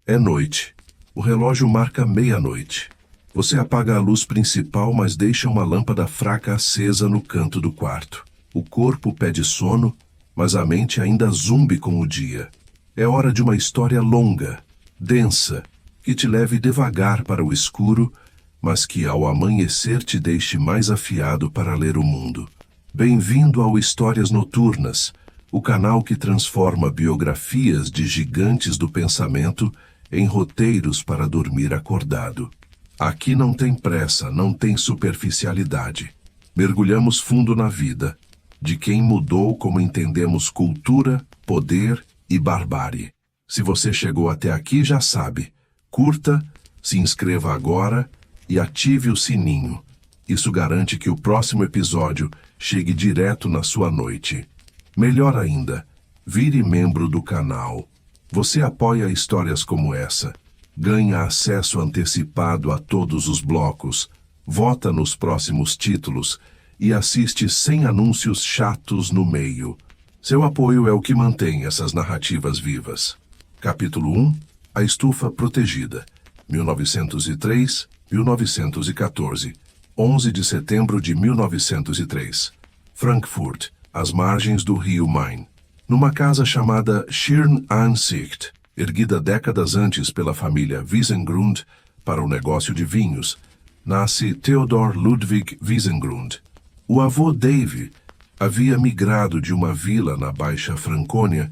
É noite. O relógio marca meia-noite. Você apaga a luz principal, mas deixa uma lâmpada fraca acesa no canto do quarto. O corpo pede sono, mas a mente ainda zumbe com o dia. É hora de uma história longa, densa, que te leve devagar para o escuro, mas que ao amanhecer te deixe mais afiado para ler o mundo. Bem-vindo ao Histórias Noturnas, o canal que transforma biografias de gigantes do pensamento em roteiros para dormir acordado. Aqui não tem pressa, não tem superficialidade. Mergulhamos fundo na vida, de quem mudou como entendemos cultura, poder e barbárie. Se você chegou até aqui, já sabe. Curta, se inscreva agora e ative o sininho. Isso garante que o próximo episódio chegue direto na sua noite. Melhor ainda, vire membro do canal. Você apoia histórias como essa, ganha acesso antecipado a todos os blocos, vota nos próximos títulos e assiste sem anúncios chatos no meio. Seu apoio é o que mantém essas narrativas vivas. Capítulo 1. A Estufa Protegida. 1903-1914. 11 de setembro de 1903. Frankfurt, às margens do rio Main. Numa casa chamada Schirn-Ansicht, erguida décadas antes pela família Wiesengrund para o negócio de vinhos, nasce Theodor Ludwig Wiesengrund. O avô Dave havia migrado de uma vila na Baixa Francônia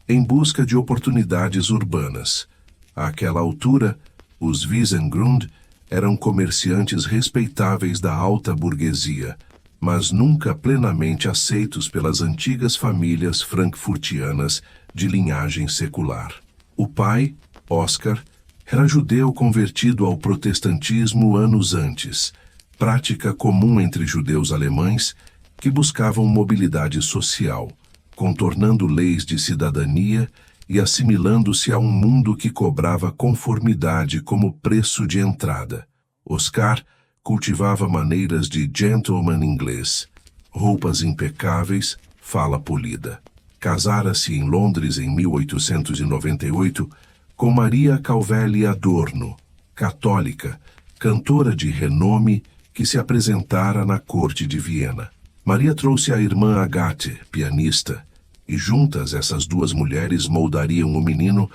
em busca de oportunidades urbanas. Àquela altura, os Wiesengrund eram comerciantes respeitáveis da alta burguesia, mas nunca plenamente aceitos pelas antigas famílias frankfurtianas de linhagem secular. O pai, Oscar, era judeu convertido ao protestantismo anos antes, prática comum entre judeus alemães que buscavam mobilidade social, contornando leis de cidadania e assimilando-se a um mundo que cobrava conformidade como preço de entrada. Oscar cultivava maneiras de gentleman inglês, roupas impecáveis, fala polida. Casara-se em Londres em 1898 com Maria Calvelli Adorno, católica, cantora de renome que se apresentara na corte de Viena. Maria trouxe a irmã Agathe, pianista, e juntas essas duas mulheres moldariam o menino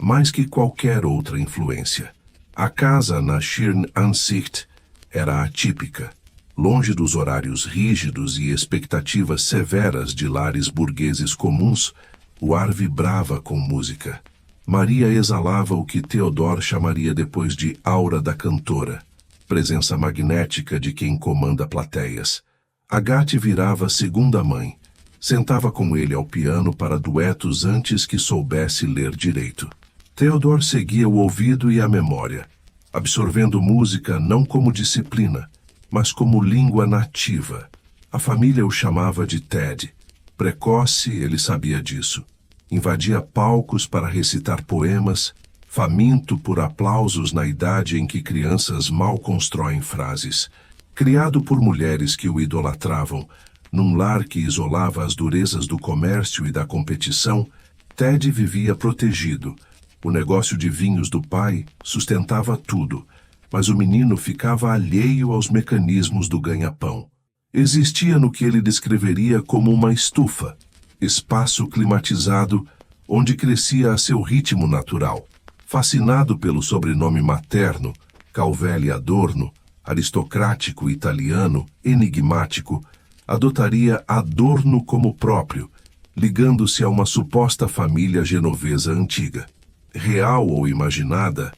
mais que qualquer outra influência. A casa na Schirn-Ansicht era atípica, longe dos horários rígidos e expectativas severas de lares burgueses comuns. O ar vibrava com música. Maria exalava o que Theodor chamaria depois de aura da cantora, presença magnética de quem comanda plateias. Agathe virava segunda mãe. Sentava com ele ao piano para duetos antes que soubesse ler direito. Theodor seguia o ouvido e a memória, absorvendo música não como disciplina, mas como língua nativa. A família o chamava de Ted. Precoce, ele sabia disso. Invadia palcos para recitar poemas, faminto por aplausos na idade em que crianças mal constroem frases. Criado por mulheres que o idolatravam, num lar que isolava as durezas do comércio e da competição, Ted vivia protegido. O negócio de vinhos do pai sustentava tudo, mas o menino ficava alheio aos mecanismos do ganha-pão. Existia no que ele descreveria como uma estufa, espaço climatizado onde crescia a seu ritmo natural. Fascinado pelo sobrenome materno, Calvelli Adorno, aristocrático italiano, enigmático, adotaria Adorno como próprio, ligando-se a uma suposta família genovesa antiga. Real ou imaginada,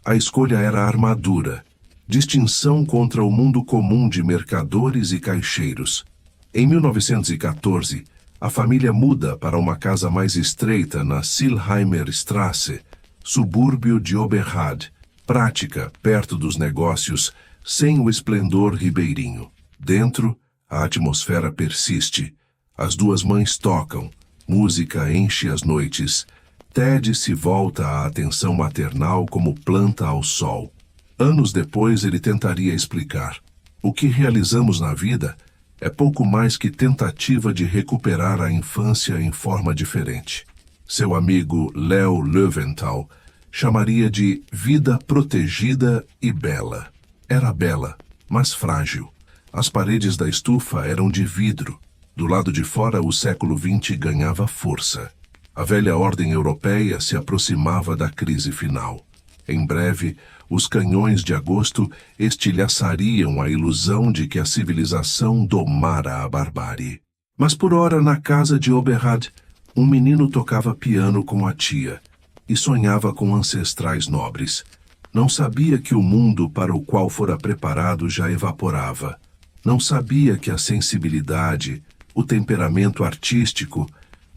a escolha era armadura, distinção contra o mundo comum de mercadores e caixeiros. Em 1914, a família muda para uma casa mais estreita na Silheimer Straße, subúrbio de Oberrad, prática perto dos negócios, sem o esplendor ribeirinho. Dentro, a atmosfera persiste. As duas mães tocam, música enche as noites. Ted se volta à atenção maternal como planta ao sol. Anos depois ele tentaria explicar. O que realizamos na vida é pouco mais que tentativa de recuperar a infância em forma diferente. Seu amigo Leo Löwenthal chamaria de vida protegida e bela. Era bela, mas frágil. As paredes da estufa eram de vidro. Do lado de fora, o século XX ganhava força. A velha ordem europeia se aproximava da crise final. Em breve, os canhões de agosto estilhaçariam a ilusão de que a civilização domara a barbárie. Mas por ora, na casa de Oberhard, um menino tocava piano com a tia e sonhava com ancestrais nobres. Não sabia que o mundo para o qual fora preparado já evaporava. Não sabia que a sensibilidade, o temperamento artístico,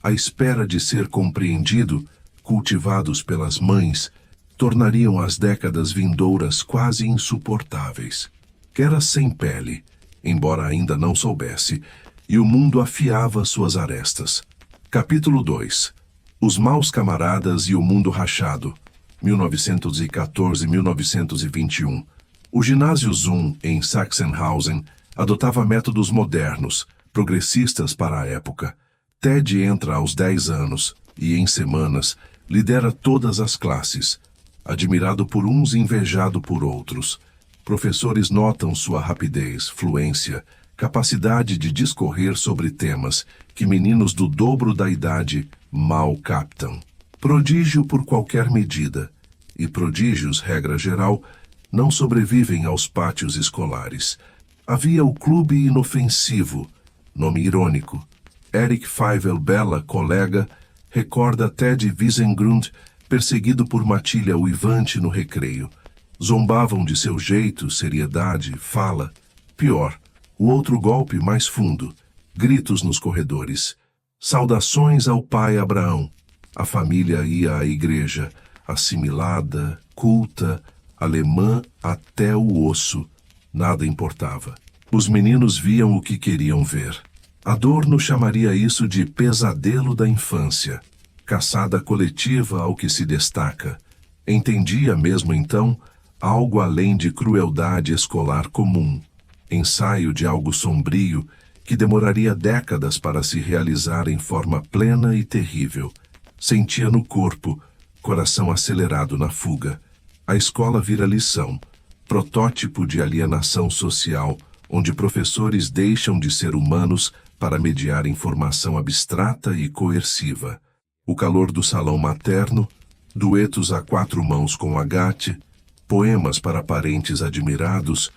a espera de ser compreendido, cultivados pelas mães, tornariam as décadas vindouras quase insuportáveis. Era sem pele, embora ainda não soubesse, e o mundo afiava suas arestas. Capítulo 2. Os Maus Camaradas e o Mundo Rachado, 1914-1921. O Ginásio Zoom, em Sachsenhausen, adotava métodos modernos, progressistas para a época. Ted entra aos 10 anos e, em semanas, lidera todas as classes. Admirado por uns e invejado por outros. Professores notam sua rapidez, fluência, capacidade de discorrer sobre temas que meninos do dobro da idade mal captam. Prodígio por qualquer medida, e prodígios, regra geral, não sobrevivem aos pátios escolares. Havia o Clube Inofensivo, nome irônico. Eric Feivel Bella, colega, recorda Ted Wiesengrund perseguido por matilha uivante no recreio. Zombavam de seu jeito, seriedade, fala. Pior, o outro golpe mais fundo, gritos nos corredores. Saudações ao pai Abraão. A família ia à igreja, assimilada, culta, alemã até o osso. Nada importava. Os meninos viam o que queriam ver. Adorno chamaria isso de pesadelo da infância, caçada coletiva ao que se destaca. Entendia mesmo então algo além de crueldade escolar comum, ensaio de algo sombrio que demoraria décadas para se realizar em forma plena e terrível. Sentia no corpo, coração acelerado na fuga. A escola vira lição, protótipo de alienação social, onde professores deixam de ser humanos para mediar informação abstrata e coerciva. O calor do salão materno, duetos a 4 mãos com Agathe, poemas para parentes admirados,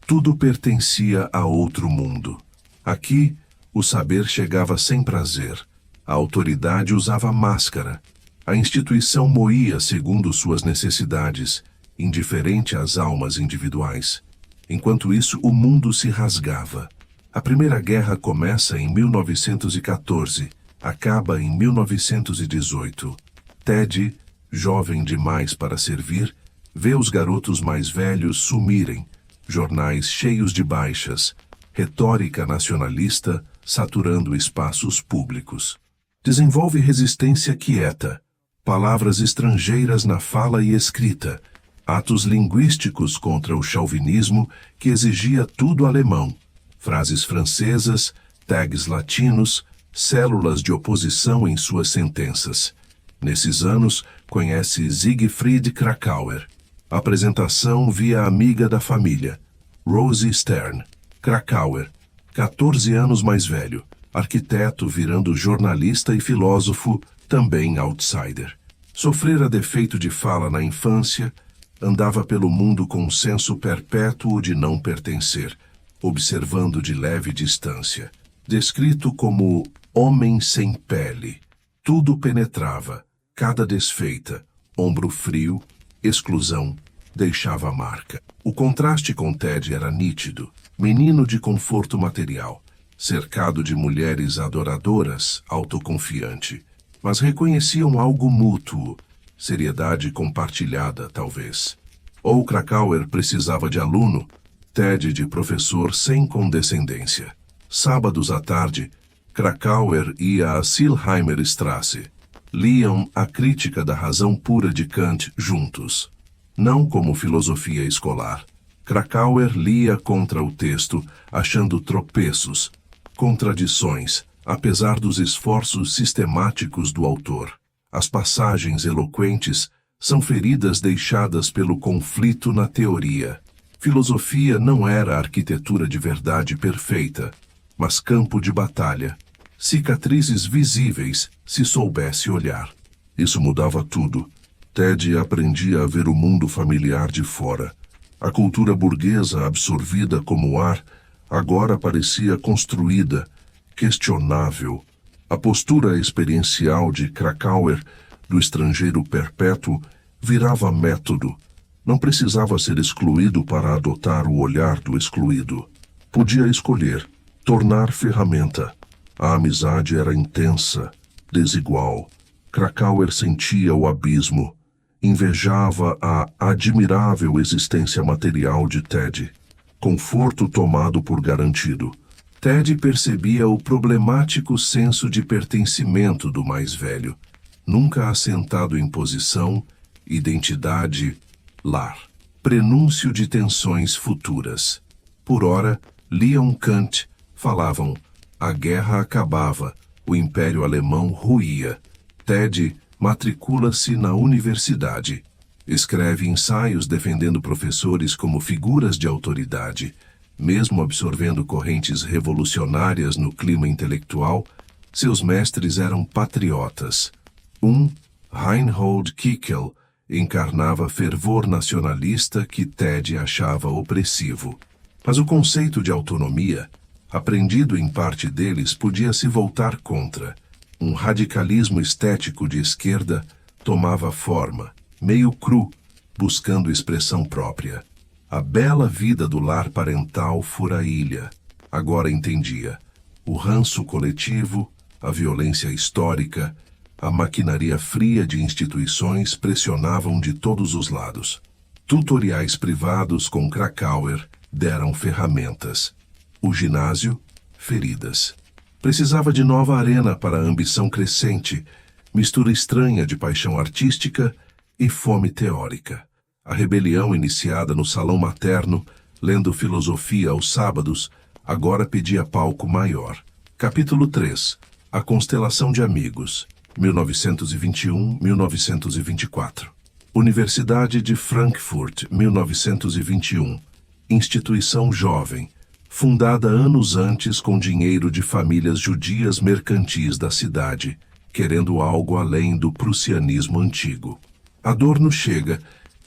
tudo pertencia a outro mundo. Aqui, o saber chegava sem prazer. A autoridade usava máscara. A instituição moía segundo suas necessidades, indiferente às almas individuais. Enquanto isso, o mundo se rasgava. A Primeira Guerra começa em 1914, acaba em 1918. Ted, jovem demais para servir, vê os garotos mais velhos sumirem, jornais cheios de baixas, retórica nacionalista saturando espaços públicos. Desenvolve resistência quieta, palavras estrangeiras na fala e escrita, atos linguísticos contra o chauvinismo que exigia tudo alemão, frases francesas, tags latinos, células de oposição em suas sentenças. Nesses anos, conhece Siegfried Kracauer. Apresentação via amiga da família, Rosie Stern. Kracauer, 14 anos mais velho, arquiteto virando jornalista e filósofo, também outsider. Sofrera defeito de fala na infância, andava pelo mundo com um senso perpétuo de não pertencer, observando de leve distância. Descrito como homem sem pele, tudo penetrava, cada desfeita, ombro frio, exclusão, deixava a marca. O contraste com Ted era nítido, menino de conforto material, cercado de mulheres adoradoras, autoconfiante, mas reconheciam algo mútuo, seriedade compartilhada, talvez. Ou Kracauer precisava de aluno, Ted de professor sem condescendência. Sábados à tarde, Kracauer ia a Silheimerstrasse. Liam a Crítica da Razão Pura de Kant juntos. Não como filosofia escolar. Kracauer lia contra o texto, achando tropeços, contradições, apesar dos esforços sistemáticos do autor. As passagens eloquentes São feridas deixadas pelo conflito na teoria. Filosofia não era arquitetura de verdade perfeita, mas campo de batalha. Cicatrizes visíveis, se soubesse olhar. Isso mudava tudo. Ted aprendia a ver o mundo familiar de fora. A cultura burguesa, absorvida como ar, agora parecia construída, questionável. A postura experiencial de Krakauer, do estrangeiro perpétuo, virava método. Não precisava ser excluído para adotar o olhar do excluído. Podia escolher, tornar ferramenta. A amizade era intensa, desigual. Krakauer sentia o abismo. Invejava a admirável existência material de Ted. Conforto tomado por garantido. Ted percebia o problemático senso de pertencimento do mais velho, nunca assentado em posição, identidade, lar. Prenúncio de tensões futuras. Por ora, liam Kant, falavam, a guerra acabava, o Império Alemão ruía. Ted matricula-se na universidade. Escreve ensaios defendendo professores como figuras de autoridade. Mesmo absorvendo correntes revolucionárias no clima intelectual, seus mestres eram patriotas. Reinhold Kickel, encarnava fervor nacionalista que Ted achava opressivo. Mas o conceito de autonomia, aprendido em parte deles, podia se voltar contra. Um radicalismo estético de esquerda tomava forma, meio cru, buscando expressão própria. A bela vida do lar parental fora ilha. Agora entendia. O ranço coletivo, a violência histórica, a maquinaria fria de instituições pressionavam de todos os lados. Tutoriais privados com Krakauer deram ferramentas. O ginásio, feridas. Precisava de nova arena para a ambição crescente, mistura estranha de paixão artística e fome teórica. A rebelião iniciada no salão materno, lendo filosofia aos sábados, agora pedia palco maior. Capítulo 3. A constelação de amigos, 1921-1924. Universidade de Frankfurt, 1921. Instituição jovem, fundada anos antes com dinheiro de famílias judias mercantis da cidade, querendo algo além do prussianismo antigo. Adorno chega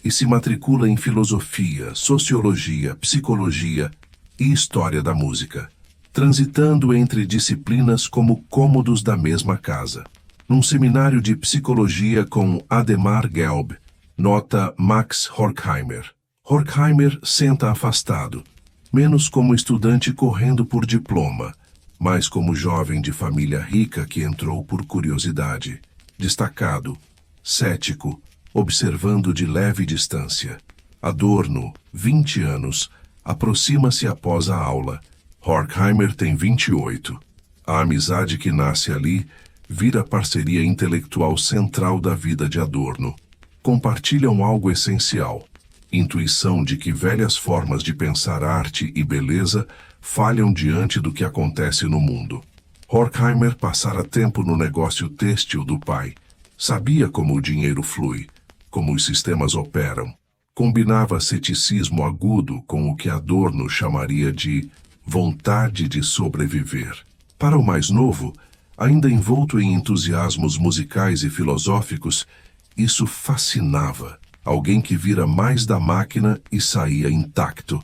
e se matricula em filosofia, sociologia, psicologia e história da música, transitando entre disciplinas como cômodos da mesma casa. Num seminário de psicologia com Ademar Gelb, nota Max Horkheimer. Horkheimer senta afastado, menos como estudante correndo por diploma, mais como jovem de família rica que entrou por curiosidade, destacado, cético, observando de leve distância. Adorno, 20 anos, aproxima-se após a aula. Horkheimer tem 28. A amizade que nasce ali vira a parceria intelectual central da vida de Adorno. Compartilham algo essencial. Intuição de que velhas formas de pensar arte e beleza falham diante do que acontece no mundo. Horkheimer passara tempo no negócio têxtil do pai. Sabia como o dinheiro flui, como os sistemas operam. Combinava ceticismo agudo com o que Adorno chamaria de vontade de sobreviver. Para o mais novo, ainda envolto em entusiasmos musicais e filosóficos, isso fascinava. Alguém que vira mais da máquina e saía intacto.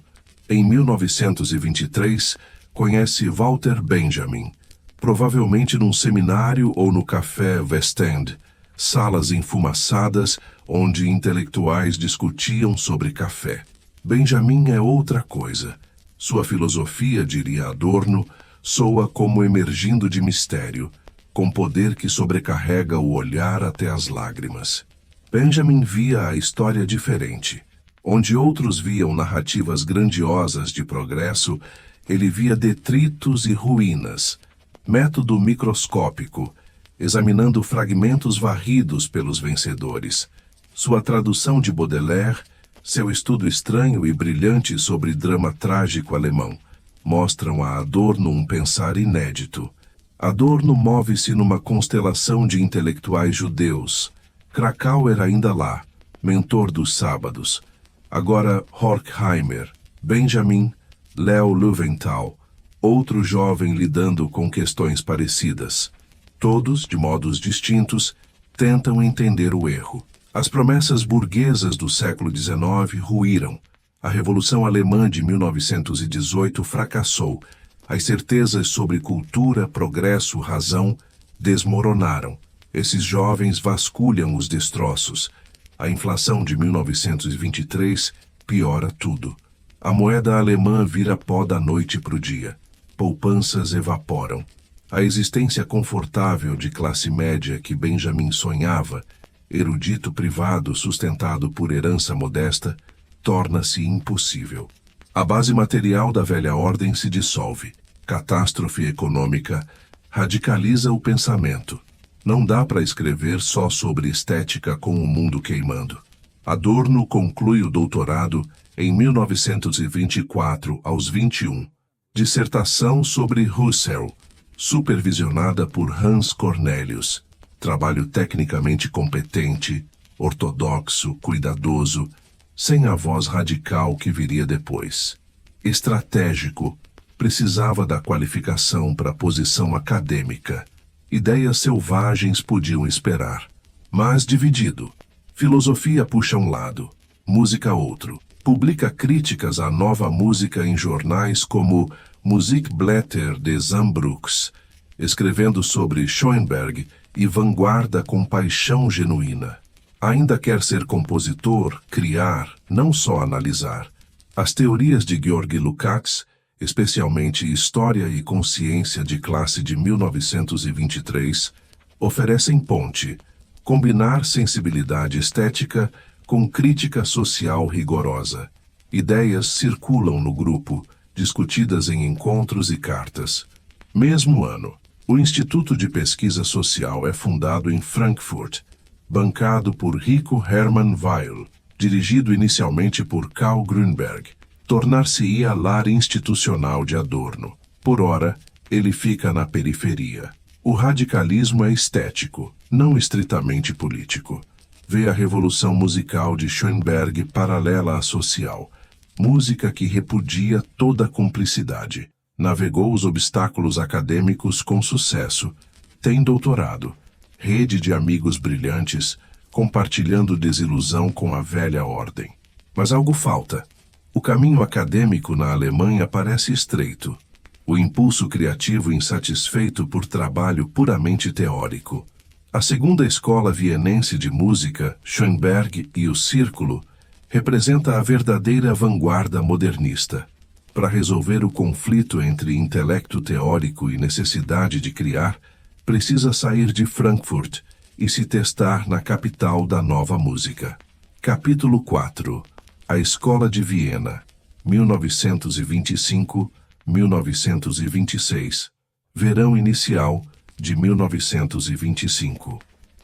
Em 1923, conhece Walter Benjamin, provavelmente num seminário ou no café West End, salas enfumaçadas onde intelectuais discutiam sobre café. Benjamin é outra coisa. Sua filosofia, diria Adorno, soa como emergindo de mistério, com poder que sobrecarrega o olhar até as lágrimas. Benjamin via a história diferente. Onde outros viam narrativas grandiosas de progresso, ele via detritos e ruínas. Método microscópico, examinando fragmentos varridos pelos vencedores. Sua tradução de Baudelaire, seu estudo estranho e brilhante sobre drama trágico alemão, mostram a Adorno um pensar inédito. Adorno move-se numa constelação de intelectuais judeus. Krakauer ainda lá, mentor dos sábados. Agora Horkheimer, Benjamin, Leo Löwenthal, outro jovem lidando com questões parecidas. Todos, de modos distintos, tentam entender o erro. As promessas burguesas do século XIX ruíram. A Revolução Alemã de 1918 fracassou. As certezas sobre cultura, progresso, razão desmoronaram. Esses jovens vasculham os destroços. A inflação de 1923 piora tudo. A moeda alemã vira pó da noite para o dia. Poupanças evaporam. A existência confortável de classe média que Benjamin sonhava, erudito privado sustentado por herança modesta, torna-se impossível. A base material da velha ordem se dissolve. Catástrofe econômica radicaliza o pensamento. Não dá para escrever só sobre estética com o mundo queimando. Adorno conclui o doutorado em 1924 aos 21. Dissertação sobre Husserl, supervisionada por Hans Cornelius. Trabalho tecnicamente competente, ortodoxo, cuidadoso, sem a voz radical que viria depois. Estratégico, precisava da qualificação para a posição acadêmica. Ideias selvagens podiam esperar, mas dividido. Filosofia puxa um lado, música outro. Publica críticas à nova música em jornais como Musikblätter des Sambruchs, escrevendo sobre Schoenberg e vanguarda com paixão genuína. Ainda quer ser compositor, criar, não só analisar. As teorias de Georg Lukács, especialmente História e Consciência de Classe de 1923, oferecem ponte, combinar sensibilidade estética com crítica social rigorosa. Ideias circulam no grupo, discutidas em encontros e cartas. Mesmo ano, o Instituto de Pesquisa Social é fundado em Frankfurt, bancado por Rico Hermann Weyl, dirigido inicialmente por Karl Grünberg. Tornar-se-ia lar institucional de Adorno. Por ora, ele fica na periferia. O radicalismo é estético, não estritamente político. Vê a revolução musical de Schoenberg paralela à social. Música que repudia toda cumplicidade. Navegou os obstáculos acadêmicos com sucesso. Tem doutorado. Rede de amigos brilhantes, compartilhando desilusão com a velha ordem. Mas algo falta. O caminho acadêmico na Alemanha parece estreito. O impulso criativo insatisfeito por trabalho puramente teórico. A segunda escola vienense de música, Schoenberg e o Círculo, representa a verdadeira vanguarda modernista. Para resolver o conflito entre intelecto teórico e necessidade de criar, precisa sair de Frankfurt e se testar na capital da nova música. Capítulo 4. A Escola de Viena, 1925-1926. Verão inicial de 1925.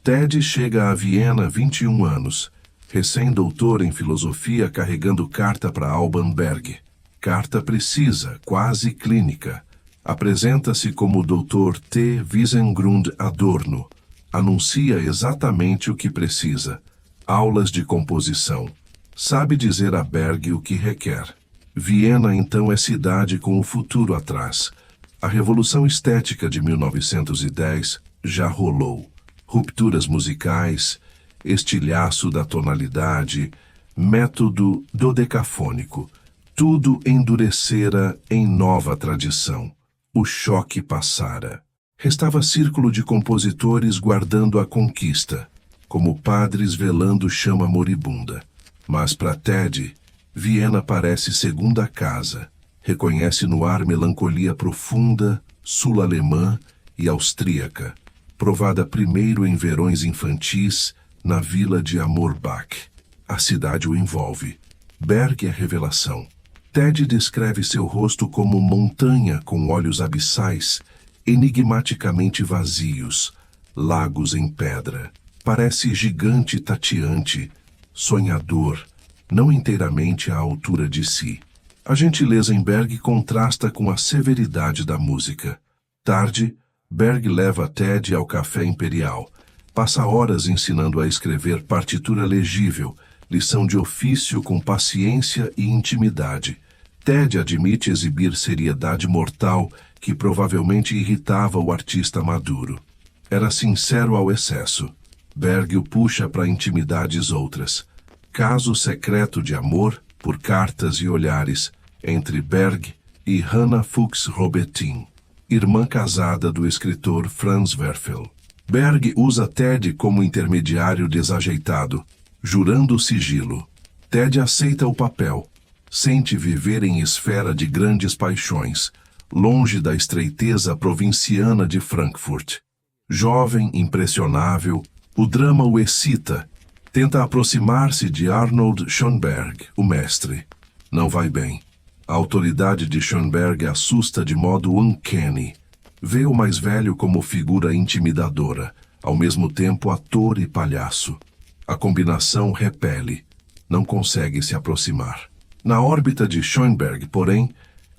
Ted chega a Viena 21 anos, recém-doutor em filosofia carregando carta para Alban Berg. Carta precisa, quase clínica. Apresenta-se como Dr. T. Wiesengrund Adorno. Anuncia exatamente o que precisa. Aulas de composição. Sabe dizer a Berg o que requer. Viena então é cidade com o futuro atrás. A Revolução Estética de 1910 já rolou. Rupturas musicais, estilhaço da tonalidade, método dodecafônico. Tudo endurecera em nova tradição. O choque passara. Restava círculo de compositores guardando a conquista, como padres velando chama moribunda. Mas para Ted, Viena parece segunda casa. Reconhece no ar melancolia profunda, sul-alemã e austríaca, provada primeiro em verões infantis, na vila de Amorbach. A cidade o envolve. Berg é revelação. Ted descreve seu rosto como montanha com olhos abissais, enigmaticamente vazios, lagos em pedra. Parece gigante tateante, sonhador, não inteiramente à altura de si. A gentileza em Berg contrasta com a severidade da música. Tarde, Berg leva Ted ao café imperial. Passa horas ensinando a escrever partitura legível, Lição de ofício com paciência e intimidade. Ted admite exibir seriedade mortal que provavelmente irritava o artista maduro. Era sincero ao excesso. Berg o puxa para intimidades outras. Caso secreto de amor, por cartas e olhares, entre Berg e Hannah Fuchs Robetin, irmã casada do escritor Franz Werfel. Berg usa Ted como intermediário desajeitado, jurando sigilo. Ted aceita o papel. Sente viver em esfera de grandes paixões, longe da estreiteza provinciana de Frankfurt. Jovem, impressionável, o drama o excita. Tenta aproximar-se de Arnold Schoenberg, o mestre. Não vai bem. A autoridade de Schoenberg assusta de modo uncanny. Vê o mais velho como figura intimidadora, ao mesmo tempo ator e palhaço. A combinação repele. Não consegue se aproximar. Na órbita de Schoenberg, porém,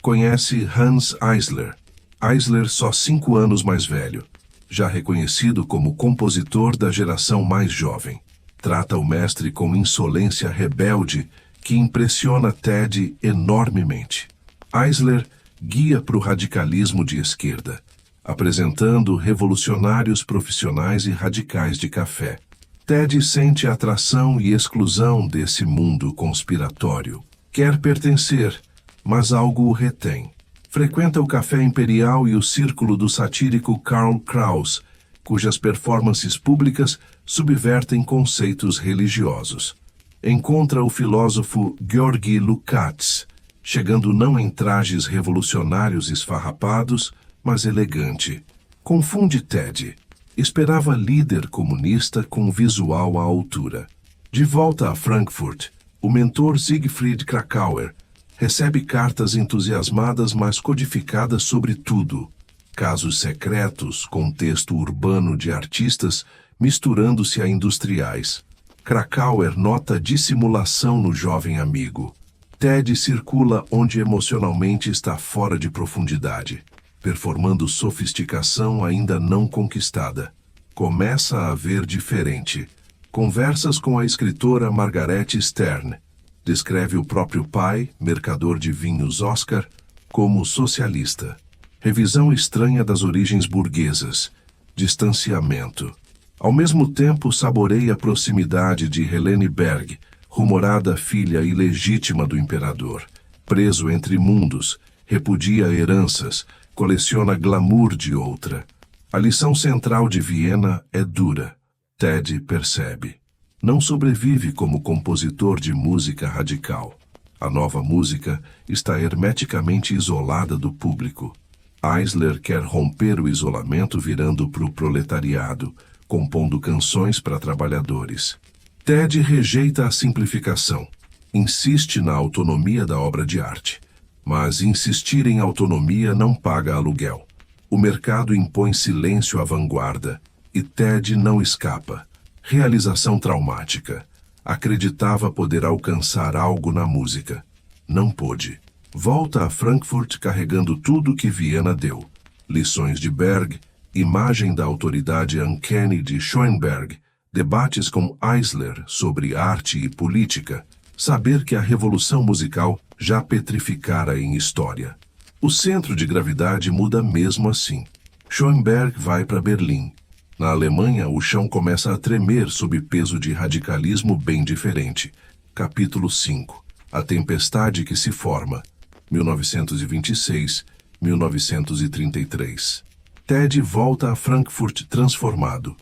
conhece Hans Eisler. Eisler só 5 anos mais velho, já reconhecido como compositor da geração mais jovem. Trata o mestre com insolência rebelde que impressiona Ted enormemente. Eisler guia para o radicalismo de esquerda, apresentando revolucionários profissionais e radicais de café. Ted sente a atração e exclusão desse mundo conspiratório. Quer pertencer, mas algo o retém. Frequenta o Café Imperial e o círculo do satírico Karl Kraus, cujas performances públicas subvertem conceitos religiosos. Encontra o filósofo Georgi Lukács, chegando não em trajes revolucionários esfarrapados, mas elegante. Confunde Ted. Esperava líder comunista com visual à altura. De volta a Frankfurt, o mentor Siegfried Krakauer recebe cartas entusiasmadas mas codificadas sobre tudo. Casos secretos, contexto urbano de artistas misturando-se a industriais. Krakauer nota dissimulação no jovem amigo. Ted circula onde emocionalmente está fora de profundidade, performando sofisticação ainda não conquistada. Começa a ver diferente. Conversas com a escritora Margaret Stern. Descreve o próprio pai, mercador de vinhos Oscar, como socialista. Revisão estranha das origens burguesas. Distanciamento. Ao mesmo tempo, saboreia a proximidade de Helene Berg, rumorada filha ilegítima do imperador. Preso entre mundos, repudia heranças, coleciona glamour de outra. A lição central de Viena é dura. Ted percebe. Não sobrevive como compositor de música radical. A nova música está hermeticamente isolada do público. Eisler quer romper o isolamento virando para o proletariado, compondo canções para trabalhadores. Ted rejeita a simplificação. Insiste na autonomia da obra de arte. Mas insistir em autonomia não paga aluguel. O mercado impõe silêncio à vanguarda, e Ted não escapa. Realização traumática. Acreditava poder alcançar algo na música. Não pôde. Volta a Frankfurt carregando tudo que Viena deu. Lições de Berg, imagem da autoridade uncanny de Schoenberg, debates com Eisler sobre arte e política, saber que a revolução musical já petrificara em história. O centro de gravidade muda mesmo assim. Schoenberg vai para Berlim. Na Alemanha, o chão começa a tremer sob peso de radicalismo bem diferente. Capítulo 5. A tempestade que se forma. 1926-1933. Ted volta a Frankfurt transformado.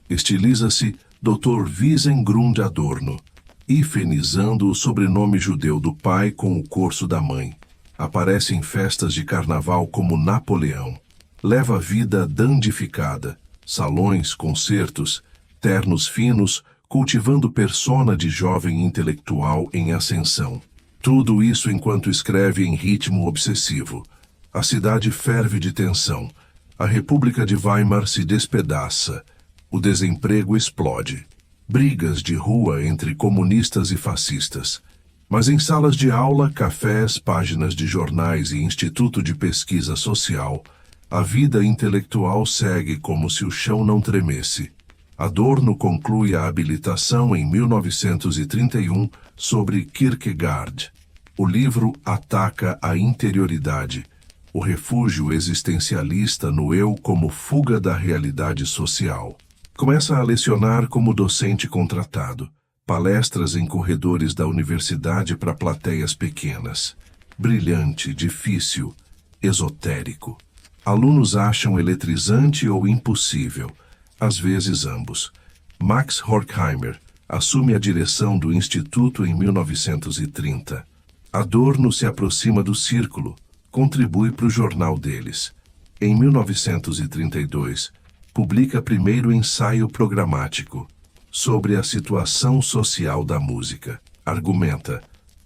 Estiliza-se Dr. Wiesengrund Adorno, hifenizando o sobrenome judeu do pai com o corso da mãe. Aparece em festas de carnaval como Napoleão. Leva vida dandificada. Salões, concertos, ternos finos, cultivando persona de jovem intelectual em ascensão. Tudo isso enquanto escreve em ritmo obsessivo. A cidade ferve de tensão. A República de Weimar se despedaça. O desemprego explode. Brigas de rua entre comunistas e fascistas. Mas em salas de aula, cafés, páginas de jornais e instituto de pesquisa social, a vida intelectual segue como se o chão não tremesse. Adorno conclui a habilitação em 1931 sobre Kierkegaard. O livro ataca a interioridade, o refúgio existencialista no eu como fuga da realidade social. Começa a lecionar como docente contratado, palestras em corredores da universidade para plateias pequenas. Brilhante, difícil, esotérico. Alunos acham eletrizante ou impossível, às vezes ambos. Max Horkheimer assume a direção do Instituto em 1930. Adorno se aproxima do círculo, contribui para o jornal deles. Em 1932, publica primeiro ensaio programático sobre a situação social da música. Argumenta: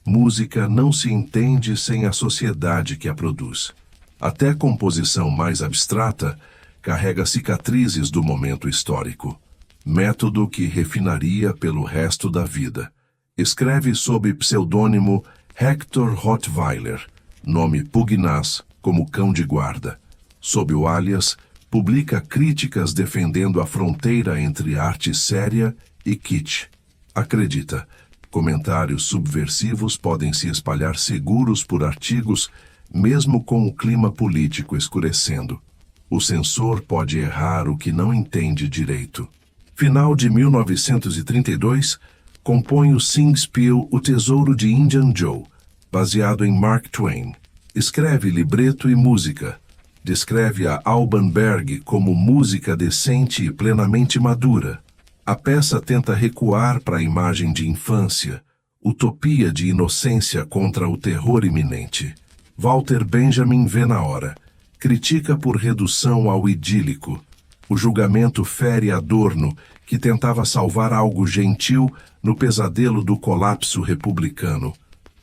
música não se entende sem a sociedade que a produz. Até a composição mais abstrata carrega cicatrizes do momento histórico, método que refinaria pelo resto da vida. Escreve sob pseudônimo Hector Rottweiler, nome pugnaz como cão de guarda. Sob o alias, publica críticas defendendo a fronteira entre arte séria e kitsch. Acredita, comentários subversivos podem se espalhar seguros por artigos, mesmo com o clima político escurecendo. O censor pode errar o que não entende direito. Final de 1932, compõe o Singspiel O Tesouro de Indian Joe, baseado em Mark Twain. Escreve libreto e música. Descreve a Alban Berg como música decente e plenamente madura. A peça tenta recuar para a imagem de infância, utopia de inocência contra o terror iminente. Walter Benjamin vê na hora. Critica por redução ao idílico. O julgamento fere Adorno, que tentava salvar algo gentil no pesadelo do colapso republicano.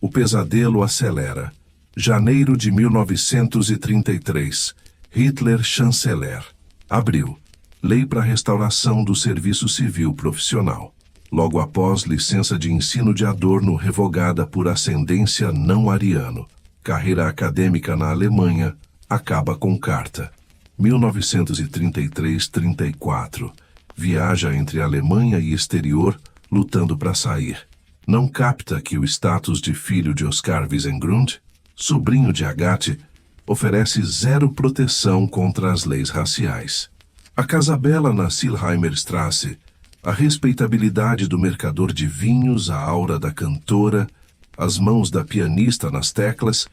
O pesadelo acelera. Janeiro de 1933. Hitler chanceler. Abril. Lei para a restauração do serviço civil profissional. Logo após, licença de ensino de Adorno revogada por ascendência não ariano. Carreira acadêmica na Alemanha acaba com carta. 1933-34. Viaja entre Alemanha e exterior, lutando para sair. Não capta que o status de filho de Oskar Wiesengrund, sobrinho de Agathe, oferece zero proteção contra as leis raciais. A Casa Bela na Silheimerstrasse, a respeitabilidade do mercador de vinhos, a aura da cantora, as mãos da pianista nas teclas,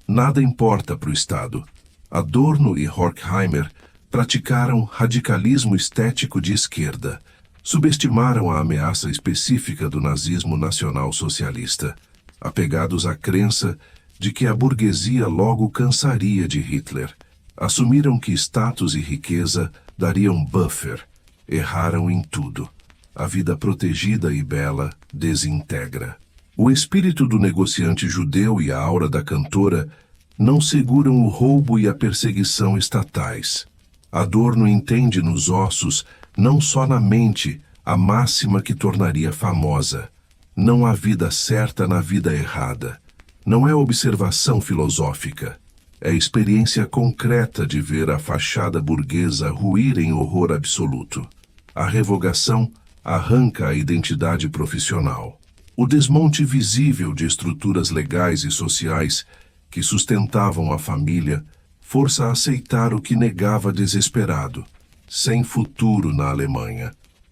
nada importa para o Estado. Adorno e Horkheimer praticaram radicalismo estético de esquerda, subestimaram a ameaça específica do nazismo nacional-socialista, apegados à crença de que a burguesia logo cansaria de Hitler. Assumiram que status e riqueza dariam buffer. Erraram em tudo. A vida protegida e bela desintegra. O espírito do negociante judeu e a aura da cantora não seguram o roubo e a perseguição estatais. Adorno entende nos ossos, não só na mente, a máxima que tornaria famosa. Não há vida certa na vida errada. Não é observação filosófica. É experiência concreta de ver a fachada burguesa ruir em horror absoluto. A revogação arranca a identidade profissional. O desmonte visível de estruturas legais e sociais que sustentavam a família força a aceitar o que negava desesperado, sem futuro na Alemanha.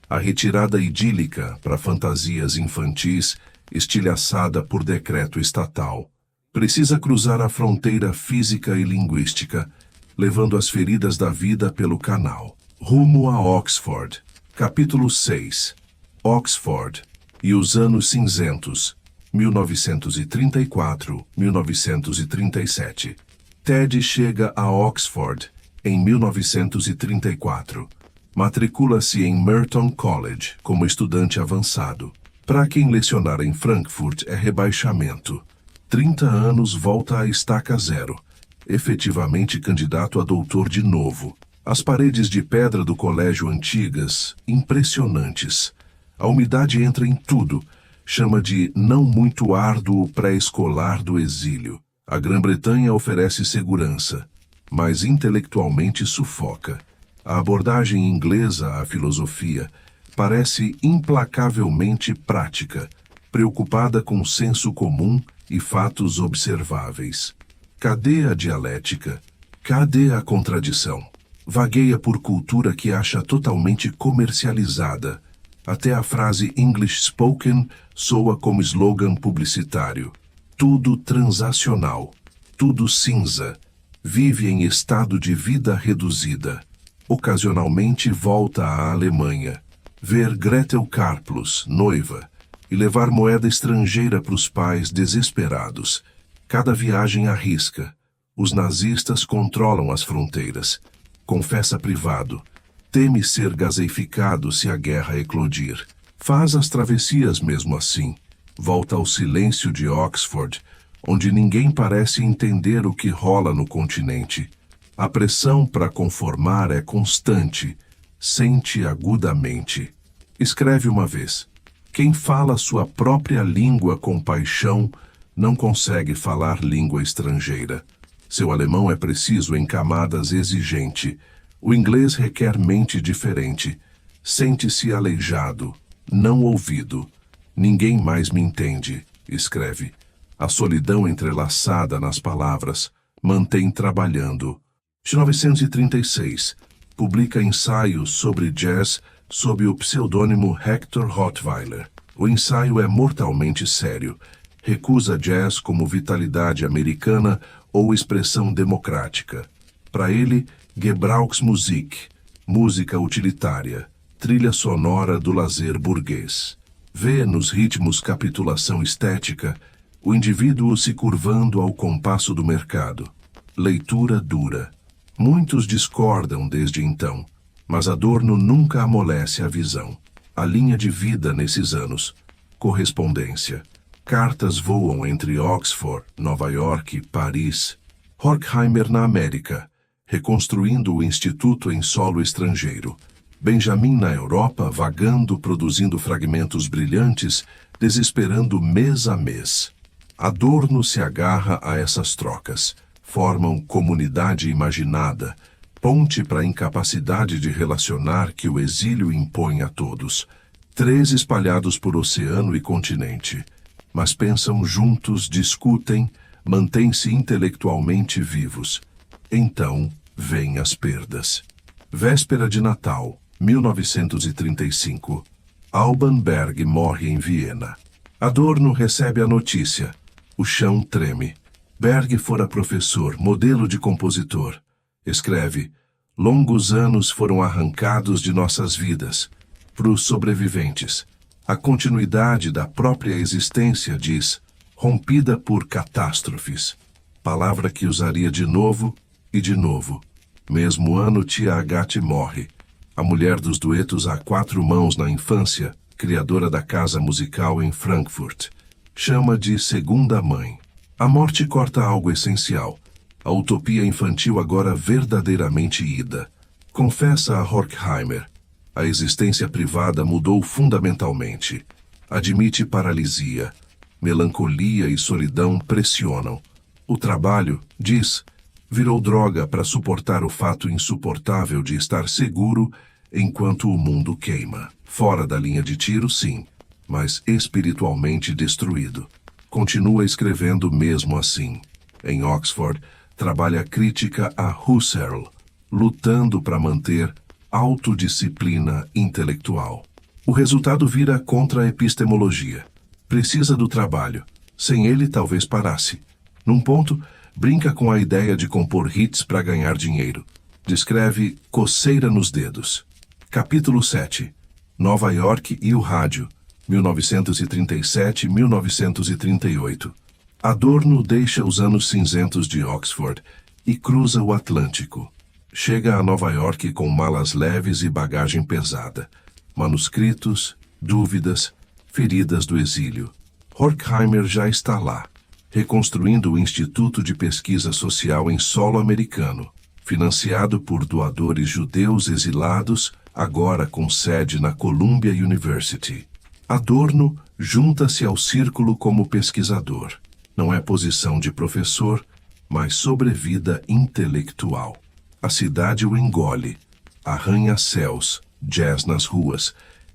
A retirada idílica para fantasias infantis, estilhaçada por decreto estatal. Precisa cruzar a fronteira física e linguística, levando as feridas da vida pelo canal. Rumo a Oxford. Capítulo 6. Oxford e os anos cinzentos, 1934-1937. Ted chega a Oxford em 1934. Matricula-se em Merton College como estudante avançado. Para quem lecionar em Frankfurt é rebaixamento. 30 anos volta à estaca zero. Efetivamente candidato a doutor de novo. As paredes de pedra do colégio antigas, impressionantes. A umidade entra em tudo. Chama de não muito árduo pré-escolar do exílio. A Grã-Bretanha oferece segurança, mas intelectualmente sufoca. A abordagem inglesa à filosofia, Parece implacavelmente prática, preocupada com senso comum e fatos observáveis. Cadê a dialética? Cadê a contradição? Vagueia por cultura que acha totalmente comercializada. Até a frase English spoken soa como slogan publicitário. Tudo transacional, tudo cinza. Vive em estado de vida reduzida. Ocasionalmente volta à Alemanha, ver Gretel Karplus, noiva, e levar moeda estrangeira para os pais desesperados. Cada viagem arrisca. Os nazistas controlam as fronteiras. Confessa privado. Teme ser gaseificado se a guerra eclodir. Faz as travessias mesmo assim. Volta ao silêncio de Oxford, onde ninguém parece entender o que rola no continente. A pressão para conformar é constante. Sente agudamente. Escreve uma vez. Quem fala sua própria língua com paixão não consegue falar língua estrangeira. Seu alemão é preciso em camadas exigente. O inglês requer mente diferente. Sente-se aleijado, não ouvido. Ninguém mais me entende, escreve. A solidão entrelaçada nas palavras mantém trabalhando. De 1936, publica ensaios sobre jazz sob o pseudônimo Hector Rottweiler. O ensaio é mortalmente sério. Recusa jazz como vitalidade americana ou expressão democrática. Para ele, Gebrauchsmusik, música utilitária, trilha sonora do lazer burguês. Vê nos ritmos capitulação estética, o indivíduo se curvando ao compasso do mercado. Leitura dura. Muitos discordam desde então, mas Adorno nunca amolece a visão. A linha de vida nesses anos. Correspondência. Cartas voam entre Oxford, Nova York e Paris. Horkheimer na América, reconstruindo o instituto em solo estrangeiro. Benjamin na Europa, vagando, produzindo fragmentos brilhantes, desesperando mês a mês. Adorno se agarra a essas trocas. Formam comunidade imaginada, ponte para a incapacidade de relacionar que o exílio impõe a todos. 3 espalhados por oceano e continente. Mas pensam juntos, discutem, mantêm-se intelectualmente vivos. Então, vêm as perdas. Véspera de Natal, 1935. Alban Berg morre em Viena. Adorno recebe a notícia. O chão treme. Berg fora professor, modelo de compositor. Escreve: longos anos foram arrancados de nossas vidas. Para os sobreviventes, a continuidade da própria existência, diz, rompida por catástrofes. Palavra que usaria de novo e de novo. Mesmo ano, tia Agathe morre. A mulher dos duetos a 4 mãos na infância, criadora da casa musical em Frankfurt. Chama de segunda mãe. A morte corta algo essencial. A utopia infantil agora verdadeiramente ida. Confessa a Horkheimer. A existência privada mudou fundamentalmente. Admite paralisia. Melancolia e solidão pressionam. O trabalho, diz, virou droga para suportar o fato insuportável de estar seguro enquanto o mundo queima. Fora da linha de tiro, sim, mas espiritualmente destruído. Continua escrevendo mesmo assim. Em Oxford, trabalha crítica a Husserl, lutando para manter autodisciplina intelectual. O resultado vira contra a epistemologia. Precisa do trabalho. Sem ele, talvez parasse. Num ponto, brinca com a ideia de compor hits para ganhar dinheiro. Descreve coceira nos dedos. Capítulo 7. Nova York e o rádio, 1937-1938. Adorno deixa os anos cinzentos de Oxford e cruza o Atlântico. Chega a Nova York com malas leves e bagagem pesada. Manuscritos, dúvidas, feridas do exílio. Horkheimer já está lá, reconstruindo o Instituto de Pesquisa Social em solo americano, financiado por doadores judeus exilados, agora com sede na Columbia University. Adorno junta-se ao círculo como pesquisador. Não é posição de professor, mas sobrevida intelectual. A cidade o engole. Arranha-céus, jazz nas ruas,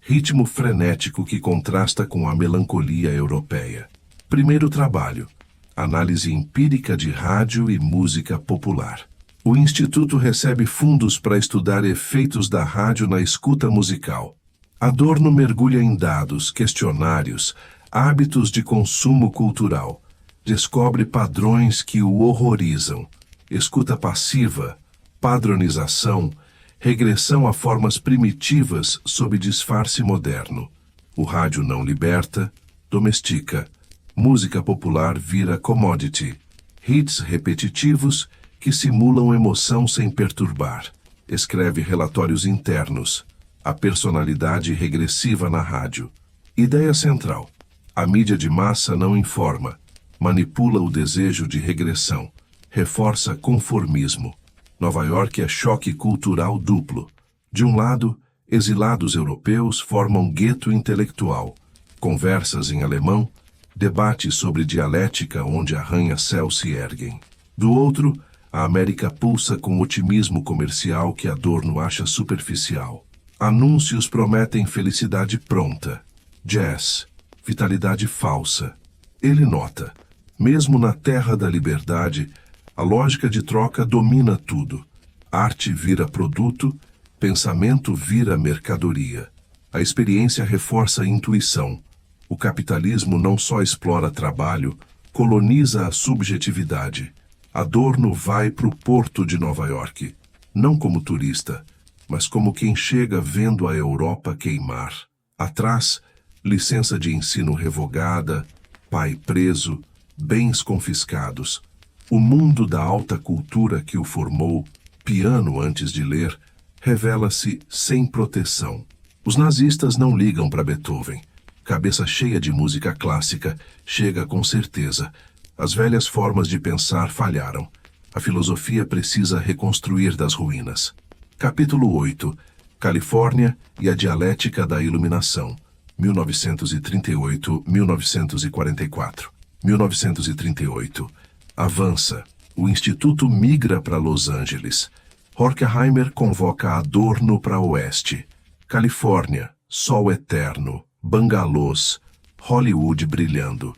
ritmo frenético que contrasta com a melancolia europeia. Primeiro trabalho: análise empírica de rádio e música popular. O Instituto recebe fundos para estudar efeitos da rádio na escuta musical. Adorno mergulha em dados, questionários, hábitos de consumo cultural. Descobre padrões que o horrorizam. Escuta passiva, padronização, regressão a formas primitivas sob disfarce moderno. O rádio não liberta, domestica. Música popular vira commodity. Hits repetitivos que simulam emoção sem perturbar. Escreve relatórios internos. A personalidade regressiva na rádio. Ideia central: a mídia de massa não informa, manipula o desejo de regressão, reforça conformismo. Nova York é choque cultural duplo. De um lado, exilados europeus formam gueto intelectual, conversas em alemão, debates sobre dialética onde arranha-céus se erguem. Do outro, a América pulsa com otimismo comercial que Adorno acha superficial. Anúncios prometem felicidade pronta. Jazz, vitalidade falsa. Ele nota: mesmo na terra da liberdade, a lógica de troca domina tudo. Arte vira produto, pensamento vira mercadoria. A experiência reforça a intuição. O capitalismo não só explora trabalho, coloniza a subjetividade. Adorno vai para o porto de Nova York, não como turista, mas como quem chega vendo a Europa queimar. Atrás, licença de ensino revogada, pai preso, bens confiscados. O mundo da alta cultura que o formou, piano antes de ler, revela-se sem proteção. Os nazistas não ligam para Beethoven. Cabeça cheia de música clássica, chega com certeza. As velhas formas de pensar falharam. A filosofia precisa reconstruir das ruínas. Capítulo 8. Califórnia e a dialética da iluminação. 1938-1944. 1938. Avança. O Instituto migra para Los Angeles. Horkheimer convoca Adorno para Oeste. Califórnia. Sol eterno. Bangalôs. Hollywood brilhando.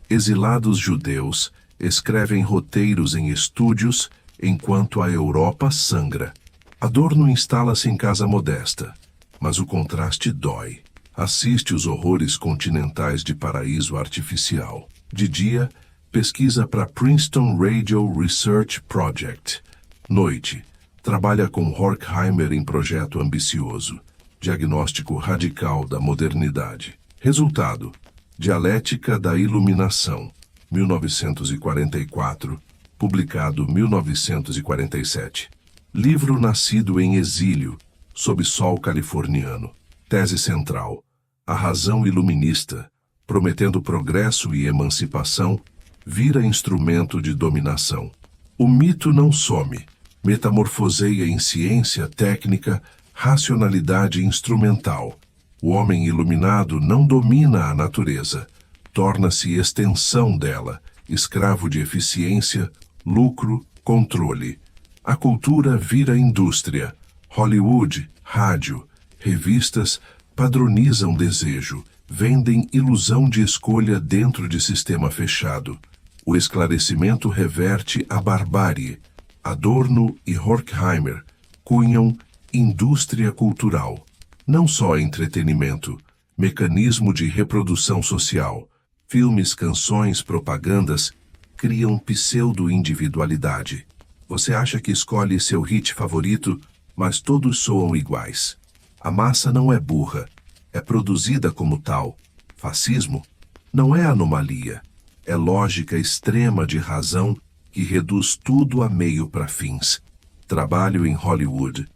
Exilados judeus escrevem roteiros em estúdios enquanto a Europa sangra. Adorno instala-se em casa modesta, mas o contraste dói. Assiste os horrores continentais de paraíso artificial. De dia, pesquisa para Princeton Radio Research Project. Noite, trabalha com Horkheimer em projeto ambicioso. Diagnóstico radical da modernidade. Resultado: Dialética da Iluminação, 1944, publicado 1947. Livro nascido em exílio, sob sol californiano. Tese central: a razão iluminista, prometendo progresso e emancipação, vira instrumento de dominação. O mito não some, metamorfoseia em ciência, técnica, racionalidade instrumental. O homem iluminado não domina a natureza, torna-se extensão dela, escravo de eficiência, lucro, controle. A cultura vira indústria. Hollywood, rádio, revistas padronizam desejo, vendem ilusão de escolha dentro de sistema fechado. O esclarecimento reverte a barbárie. Adorno e Horkheimer cunham indústria cultural. Não só entretenimento, mecanismo de reprodução social. Filmes, canções, propagandas criam pseudo-individualidade. Você acha que escolhe seu hit favorito, mas todos soam iguais. A massa não é burra, é produzida como tal. Fascismo não é anomalia, é lógica extrema de razão que reduz tudo a meio para fins. Trabalho em Hollywood.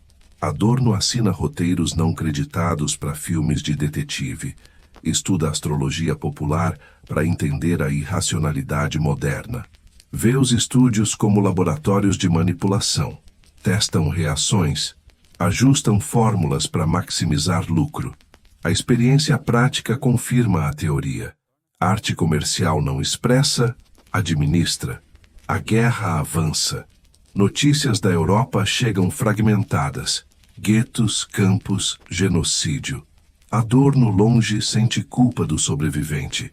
Adorno assina roteiros não creditados para filmes de detetive. Estuda astrologia popular para entender a irracionalidade moderna. Vê os estúdios como laboratórios de manipulação. Testam reações. Ajustam fórmulas para maximizar lucro. A experiência prática confirma a teoria. Arte comercial não expressa, administra. A guerra avança. Notícias da Europa chegam fragmentadas. Guetos, campos, genocídio. Adorno longe sente culpa do sobrevivente.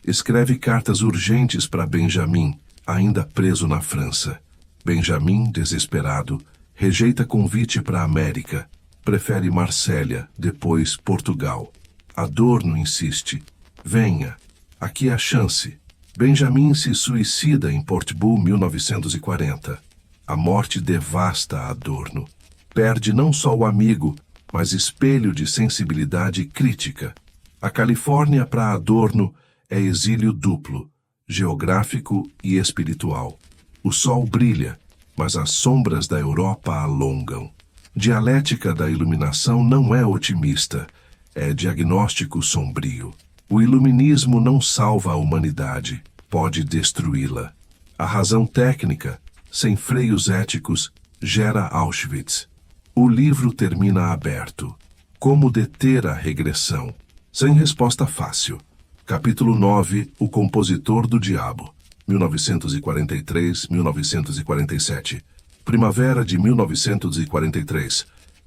Escreve cartas urgentes para Benjamin, ainda preso na França. Benjamin, desesperado, rejeita convite para a América. Prefere Marsella, depois Portugal. Adorno insiste. Venha, aqui é a chance. Benjamin se suicida em Portbou, 1940. A morte devasta Adorno. Perde não só o amigo, mas espelho de sensibilidade crítica. A Califórnia para Adorno é exílio duplo, geográfico e espiritual. O sol brilha, mas as sombras da Europa alongam. Dialética da iluminação não é otimista, é diagnóstico sombrio. O iluminismo não salva a humanidade, pode destruí-la. A razão técnica, sem freios éticos, gera Auschwitz. O livro termina aberto. Como deter a regressão? Sem resposta fácil. Capítulo 9, O Compositor do Diabo, 1943-1947. Primavera de 1943.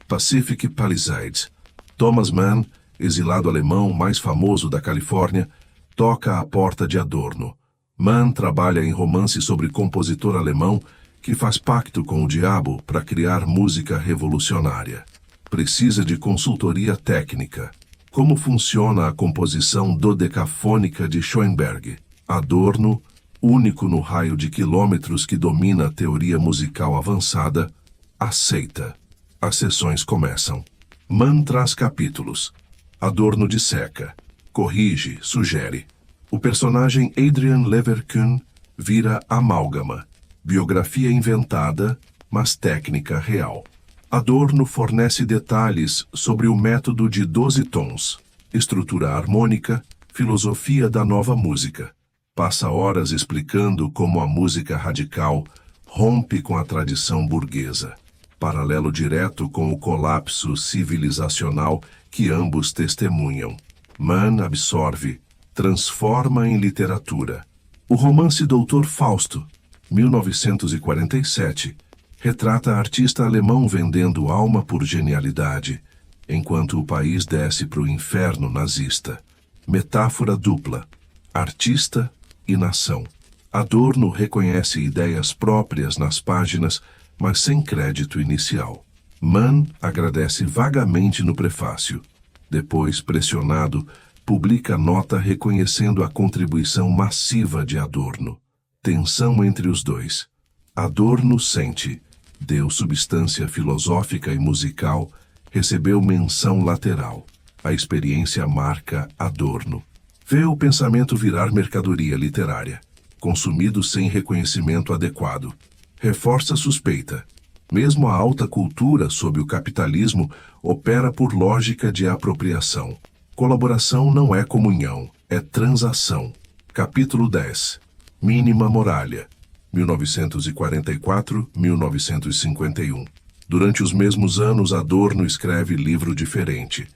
Pacific Palisades. Thomas Mann, exilado alemão mais famoso da Califórnia, toca à porta de Adorno. Mann trabalha em romance sobre compositor alemão que faz pacto com o diabo para criar música revolucionária. Precisa de consultoria técnica. Como funciona a composição dodecafônica de Schoenberg? Adorno, único no raio de quilômetros que domina a teoria musical avançada, aceita. As sessões começam. Mann traz capítulos. Adorno disseca, corrige, sugere. O personagem Adrian Leverkühn vira amálgama. Biografia inventada, mas técnica real. Adorno fornece detalhes sobre o método de 12 tons, estrutura harmônica, filosofia da nova música. Passa horas explicando como a música radical rompe com a tradição burguesa, paralelo direto com o colapso civilizacional que ambos testemunham. Mann absorve, transforma em literatura. O romance Doutor Fausto, 1947, retrata artista alemão vendendo alma por genialidade, enquanto o país desce para o inferno nazista. Metáfora dupla, artista e nação. Adorno reconhece ideias próprias nas páginas, mas sem crédito inicial. Mann agradece vagamente no prefácio. Depois, pressionado, publica nota reconhecendo a contribuição massiva de Adorno. Tensão entre os dois. Adorno sente, deu substância filosófica e musical, recebeu menção lateral. A experiência marca Adorno. Vê o pensamento virar mercadoria literária, consumido sem reconhecimento adequado. Reforça a suspeita. Mesmo a alta cultura sob o capitalismo opera por lógica de apropriação. Colaboração não é comunhão, é transação. Capítulo 10. Mínima Moralia, 1944-1951. Durante os mesmos anos, Adorno escreve livro diferente.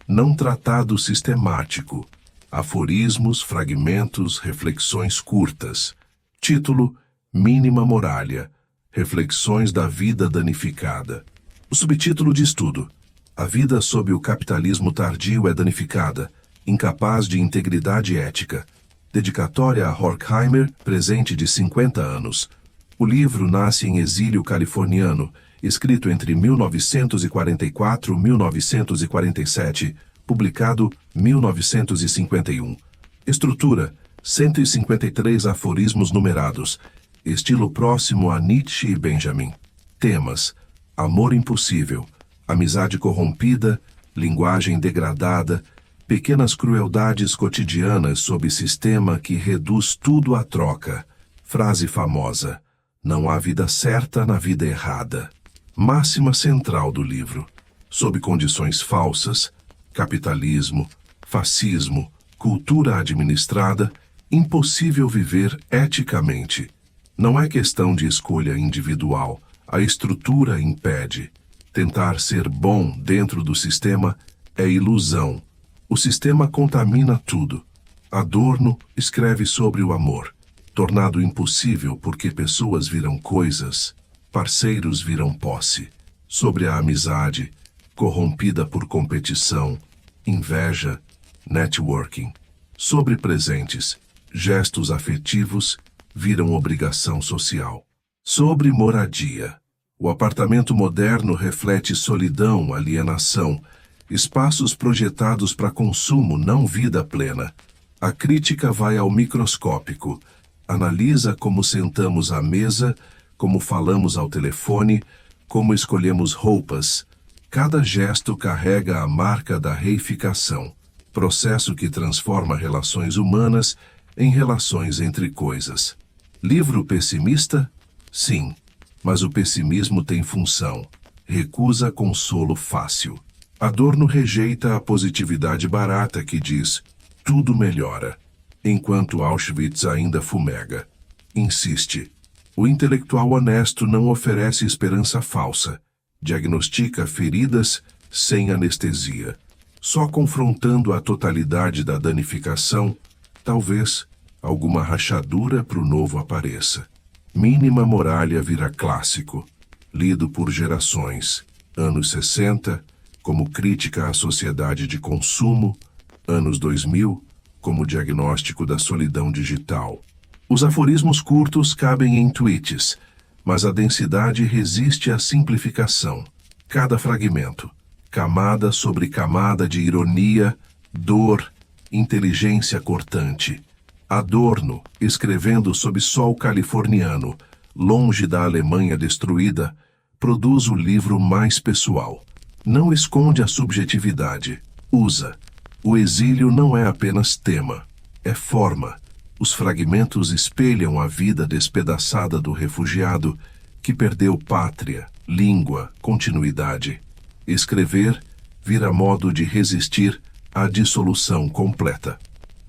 Não tratado sistemático. Aforismos, fragmentos, reflexões curtas. Título: Mínima Moralia. Reflexões da vida danificada. O subtítulo diz tudo. A vida sob o capitalismo tardio é danificada, incapaz de integridade ética. Dedicatória a Horkheimer, presente de 50 anos. O livro nasce em exílio californiano, escrito entre 1944 e 1947, publicado 1951. Estrutura: 153 aforismos numerados, estilo próximo a Nietzsche e Benjamin. Temas: amor impossível, amizade corrompida, linguagem degradada, pequenas crueldades cotidianas sob sistema que reduz tudo à troca. Frase famosa: não há vida certa na vida errada. Máxima central do livro: sob condições falsas, capitalismo, fascismo, cultura administrada, impossível viver eticamente. Não é questão de escolha individual, a estrutura impede. Tentar ser bom dentro do sistema é ilusão. O sistema contamina tudo. Adorno escreve sobre o amor, tornado impossível porque pessoas viram coisas, parceiros viram posse. Sobre a amizade, corrompida por competição, inveja, networking. Sobre presentes, gestos afetivos viram obrigação social. Sobre moradia, o apartamento moderno reflete solidão, alienação, espaços projetados para consumo, não vida plena. A crítica vai ao microscópico, analisa como sentamos à mesa, como falamos ao telefone, como escolhemos roupas. Cada gesto carrega a marca da reificação, processo que transforma relações humanas em relações entre coisas. Livro pessimista? Sim, mas o pessimismo tem função. Recusa consolo fácil. Adorno rejeita a positividade barata que diz tudo melhora, enquanto Auschwitz ainda fumega. Insiste. O intelectual honesto não oferece esperança falsa. Diagnostica feridas sem anestesia. Só confrontando a totalidade da danificação, talvez alguma rachadura para o novo apareça. Mínima Muralha vira clássico, lido por gerações. Anos 60, como crítica à sociedade de consumo. Anos 2000, como diagnóstico da solidão digital. Os aforismos curtos cabem em tweets, mas a densidade resiste à simplificação. Cada fragmento, camada sobre camada de ironia, dor, inteligência cortante. Adorno, escrevendo sob sol californiano, longe da Alemanha destruída, produz o livro mais pessoal. Não esconde a subjetividade, usa. O exílio não é apenas tema, é forma. Os fragmentos espelham a vida despedaçada do refugiado que perdeu pátria, língua, continuidade. Escrever vira modo de resistir à dissolução completa.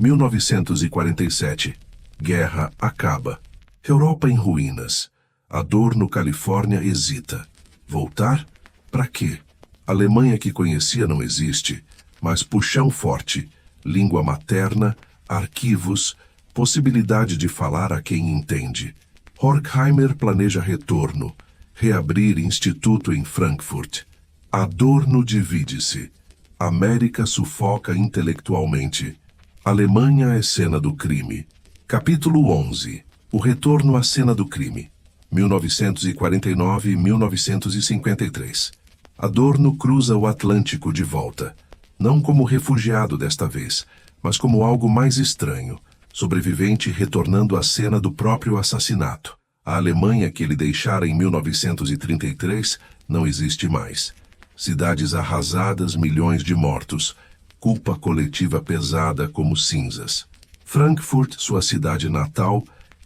1947. Guerra acaba. Europa em ruínas. Adorno, Califórnia, hesita. Voltar? Para quê? A Alemanha que conhecia não existe, mas puxão forte, língua materna, arquivos, possibilidade de falar a quem entende. Horkheimer planeja retorno, reabrir instituto em Frankfurt. Adorno divide-se. América sufoca intelectualmente. Alemanha é cena do crime. Capítulo 11. O retorno à cena do crime. 1949 e 1953. Adorno cruza o Atlântico de volta. Não como refugiado desta vez, mas como algo mais estranho, sobrevivente retornando à cena do próprio assassinato. A Alemanha que ele deixara em 1933 não existe mais. Cidades arrasadas, milhões de mortos, culpa coletiva pesada como cinzas. Frankfurt, sua cidade natal,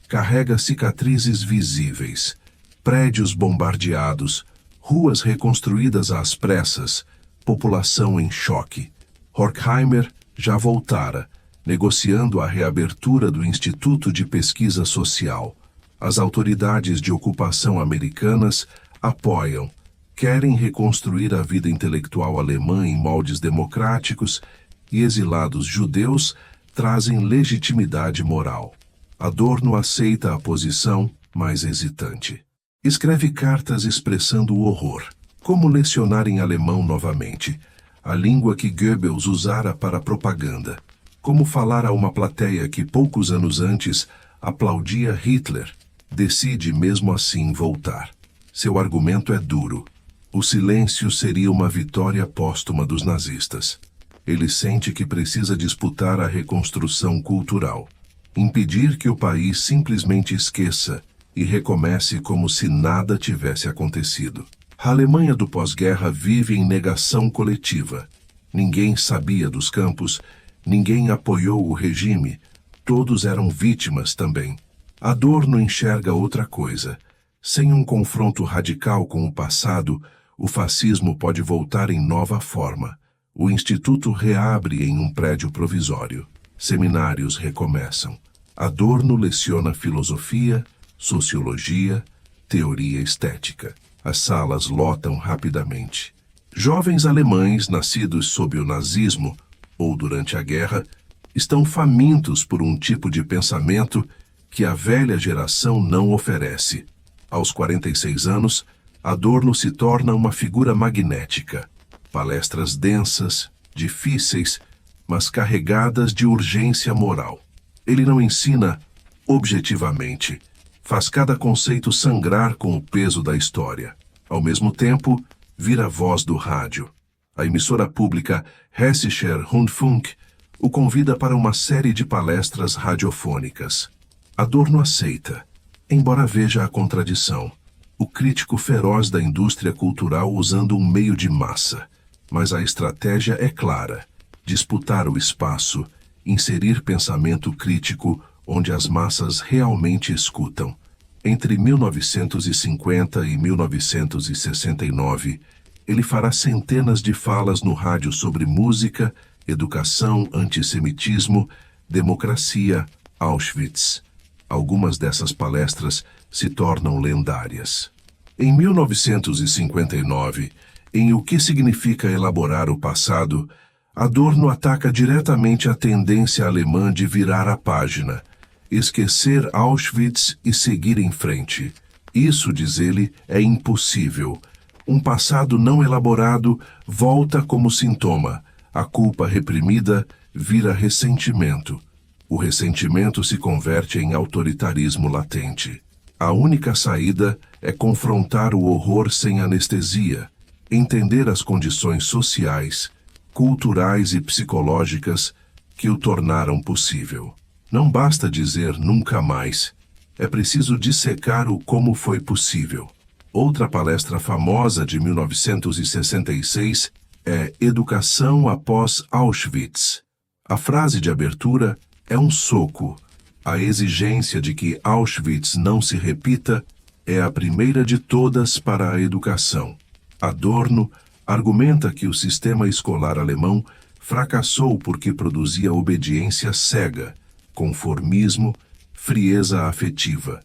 carrega cicatrizes visíveis, prédios bombardeados, ruas reconstruídas às pressas, população em choque. Horkheimer já voltara, negociando a reabertura do Instituto de Pesquisa Social. As autoridades de ocupação americanas apoiam, querem reconstruir a vida intelectual alemã em moldes democráticos e exilados judeus trazem legitimidade moral. Adorno aceita a posição, mas hesitante. Escreve cartas expressando o horror. Como lecionar em alemão novamente, a língua que Goebbels usara para propaganda. Como falar a uma plateia que poucos anos antes aplaudia Hitler. Decide mesmo assim voltar. Seu argumento é duro. O silêncio seria uma vitória póstuma dos nazistas. Ele sente que precisa disputar a reconstrução cultural. Impedir que o país simplesmente esqueça e recomece como se nada tivesse acontecido. A Alemanha do pós-guerra vive em negação coletiva. Ninguém sabia dos campos, ninguém apoiou o regime, todos eram vítimas também. Adorno enxerga outra coisa. Sem um confronto radical com o passado, o fascismo pode voltar em nova forma. O instituto reabre em um prédio provisório. Seminários recomeçam. Adorno leciona filosofia, sociologia, teoria estética. As salas lotam rapidamente. Jovens alemães nascidos sob o nazismo, ou durante a guerra, estão famintos por um tipo de pensamento que a velha geração não oferece. Aos 46 anos, Adorno se torna uma figura magnética. Palestras densas, difíceis, mas carregadas de urgência moral. Ele não ensina objetivamente, faz cada conceito sangrar com o peso da história. Ao mesmo tempo, vira a voz do rádio. A emissora pública Hessischer Rundfunk o convida para uma série de palestras radiofônicas. Adorno aceita, embora veja a contradição. O crítico feroz da indústria cultural usando um meio de massa. Mas a estratégia é clara: disputar o espaço, inserir pensamento crítico onde as massas realmente escutam. Entre 1950 e 1969, ele fará centenas de falas no rádio sobre música, educação, antissemitismo, democracia, Auschwitz. Algumas dessas palestras se tornam lendárias. Em 1959, em O que significa elaborar o passado, Adorno ataca diretamente a tendência alemã de virar a página, esquecer Auschwitz e seguir em frente. Isso, diz ele, é impossível. Um passado não elaborado volta como sintoma. A culpa reprimida vira ressentimento. O ressentimento se converte em autoritarismo latente. A única saída é confrontar o horror sem anestesia, entender as condições sociais, culturais e psicológicas que o tornaram possível. Não basta dizer nunca mais, é preciso dissecar o como foi possível. Outra palestra famosa de 1966 é Educação após Auschwitz. A frase de abertura é um soco. A exigência de que Auschwitz não se repita é a primeira de todas para a educação. Adorno argumenta que o sistema escolar alemão fracassou porque produzia obediência cega, conformismo, frieza afetiva.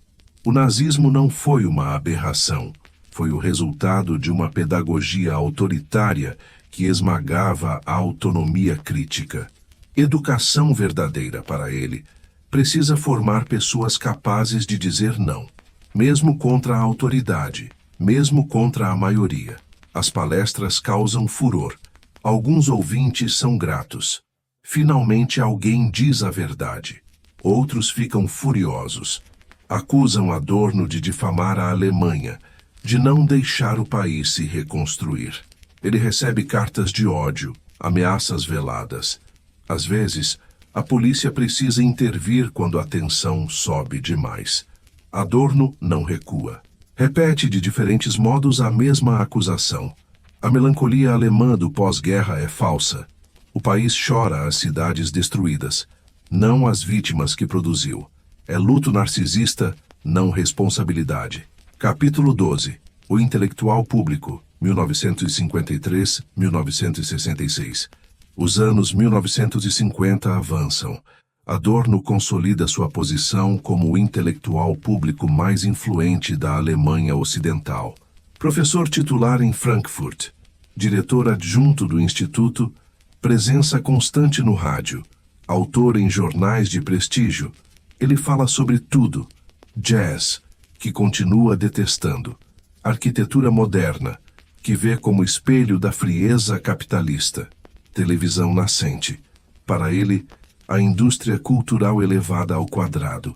O nazismo não foi uma aberração, foi o resultado de uma pedagogia autoritária que esmagava a autonomia crítica. Educação verdadeira para ele precisa formar pessoas capazes de dizer não, mesmo contra a autoridade, mesmo contra a maioria. As palestras causam furor. Alguns ouvintes são gratos. Finalmente alguém diz a verdade. Outros ficam furiosos. Acusam Adorno de difamar a Alemanha, de não deixar o país se reconstruir. Ele recebe cartas de ódio, ameaças veladas. Às vezes, a polícia precisa intervir quando a tensão sobe demais. Adorno não recua. Repete de diferentes modos a mesma acusação. A melancolia alemã do pós-guerra é falsa. O país chora as cidades destruídas, não as vítimas que produziu. É luto narcisista, não responsabilidade. Capítulo 12. O intelectual público, 1953-1966. Os anos 1950 avançam. Adorno consolida sua posição como o intelectual público mais influente da Alemanha Ocidental. Professor titular em Frankfurt, diretor adjunto do Instituto, presença constante no rádio, autor em jornais de prestígio. Ele fala sobre tudo. Jazz, que continua detestando. Arquitetura moderna, que vê como espelho da frieza capitalista. Televisão nascente. Para ele, a indústria cultural elevada ao quadrado.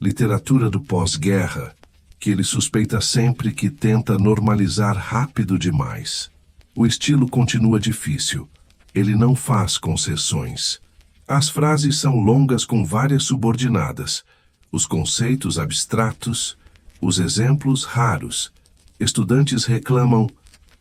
Literatura do pós-guerra, que ele suspeita sempre que tenta normalizar rápido demais. O estilo continua difícil. Ele não faz concessões. As frases são longas com várias subordinadas. Os conceitos abstratos, os exemplos raros. Estudantes reclamam,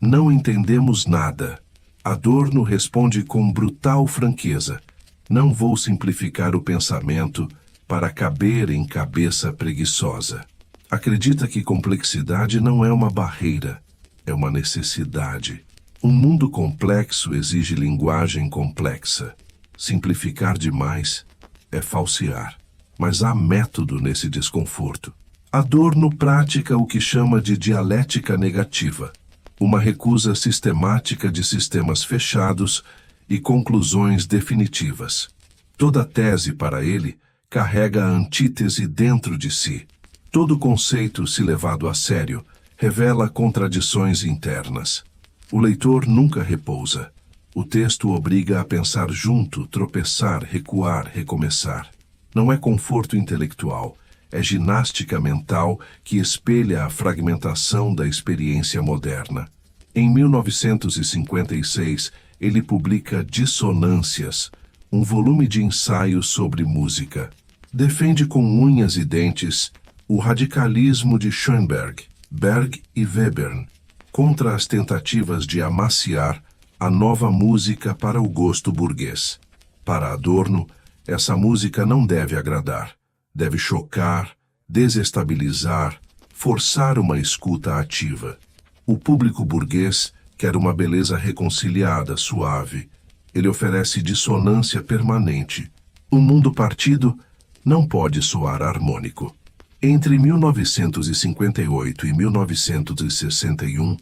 não entendemos nada. Adorno responde com brutal franqueza. Não vou simplificar o pensamento para caber em cabeça preguiçosa. Acredita que complexidade não é uma barreira, é uma necessidade. Um mundo complexo exige linguagem complexa. Simplificar demais é falsear. Mas há método nesse desconforto. Adorno pratica o que chama de dialética negativa, uma recusa sistemática de sistemas fechados e conclusões definitivas. Toda tese, para ele, carrega a antítese dentro de si. Todo conceito, se levado a sério, revela contradições internas. O leitor nunca repousa. O texto obriga a pensar junto, tropeçar, recuar, recomeçar. Não é conforto intelectual, é ginástica mental que espelha a fragmentação da experiência moderna. Em 1956, ele publica Dissonâncias, um volume de ensaios sobre música. Defende com unhas e dentes o radicalismo de Schoenberg, Berg e Webern, contra as tentativas de amaciar a nova música para o gosto burguês. Para Adorno, essa música não deve agradar, deve chocar, desestabilizar, forçar uma escuta ativa. O público burguês quer uma beleza reconciliada, suave. Ele oferece dissonância permanente. Um mundo partido não pode soar harmônico. Entre 1958 e 1961,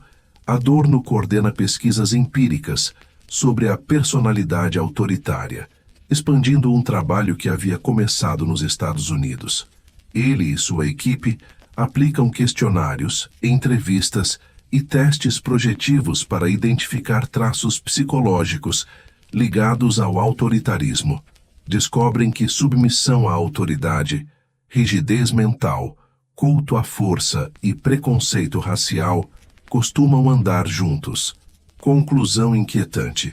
Adorno coordena pesquisas empíricas sobre a personalidade autoritária, expandindo um trabalho que havia começado nos Estados Unidos. Ele e sua equipe aplicam questionários, entrevistas e testes projetivos para identificar traços psicológicos ligados ao autoritarismo. Descobrem que submissão à autoridade, rigidez mental, culto à força e preconceito racial costumam andar juntos. Conclusão inquietante.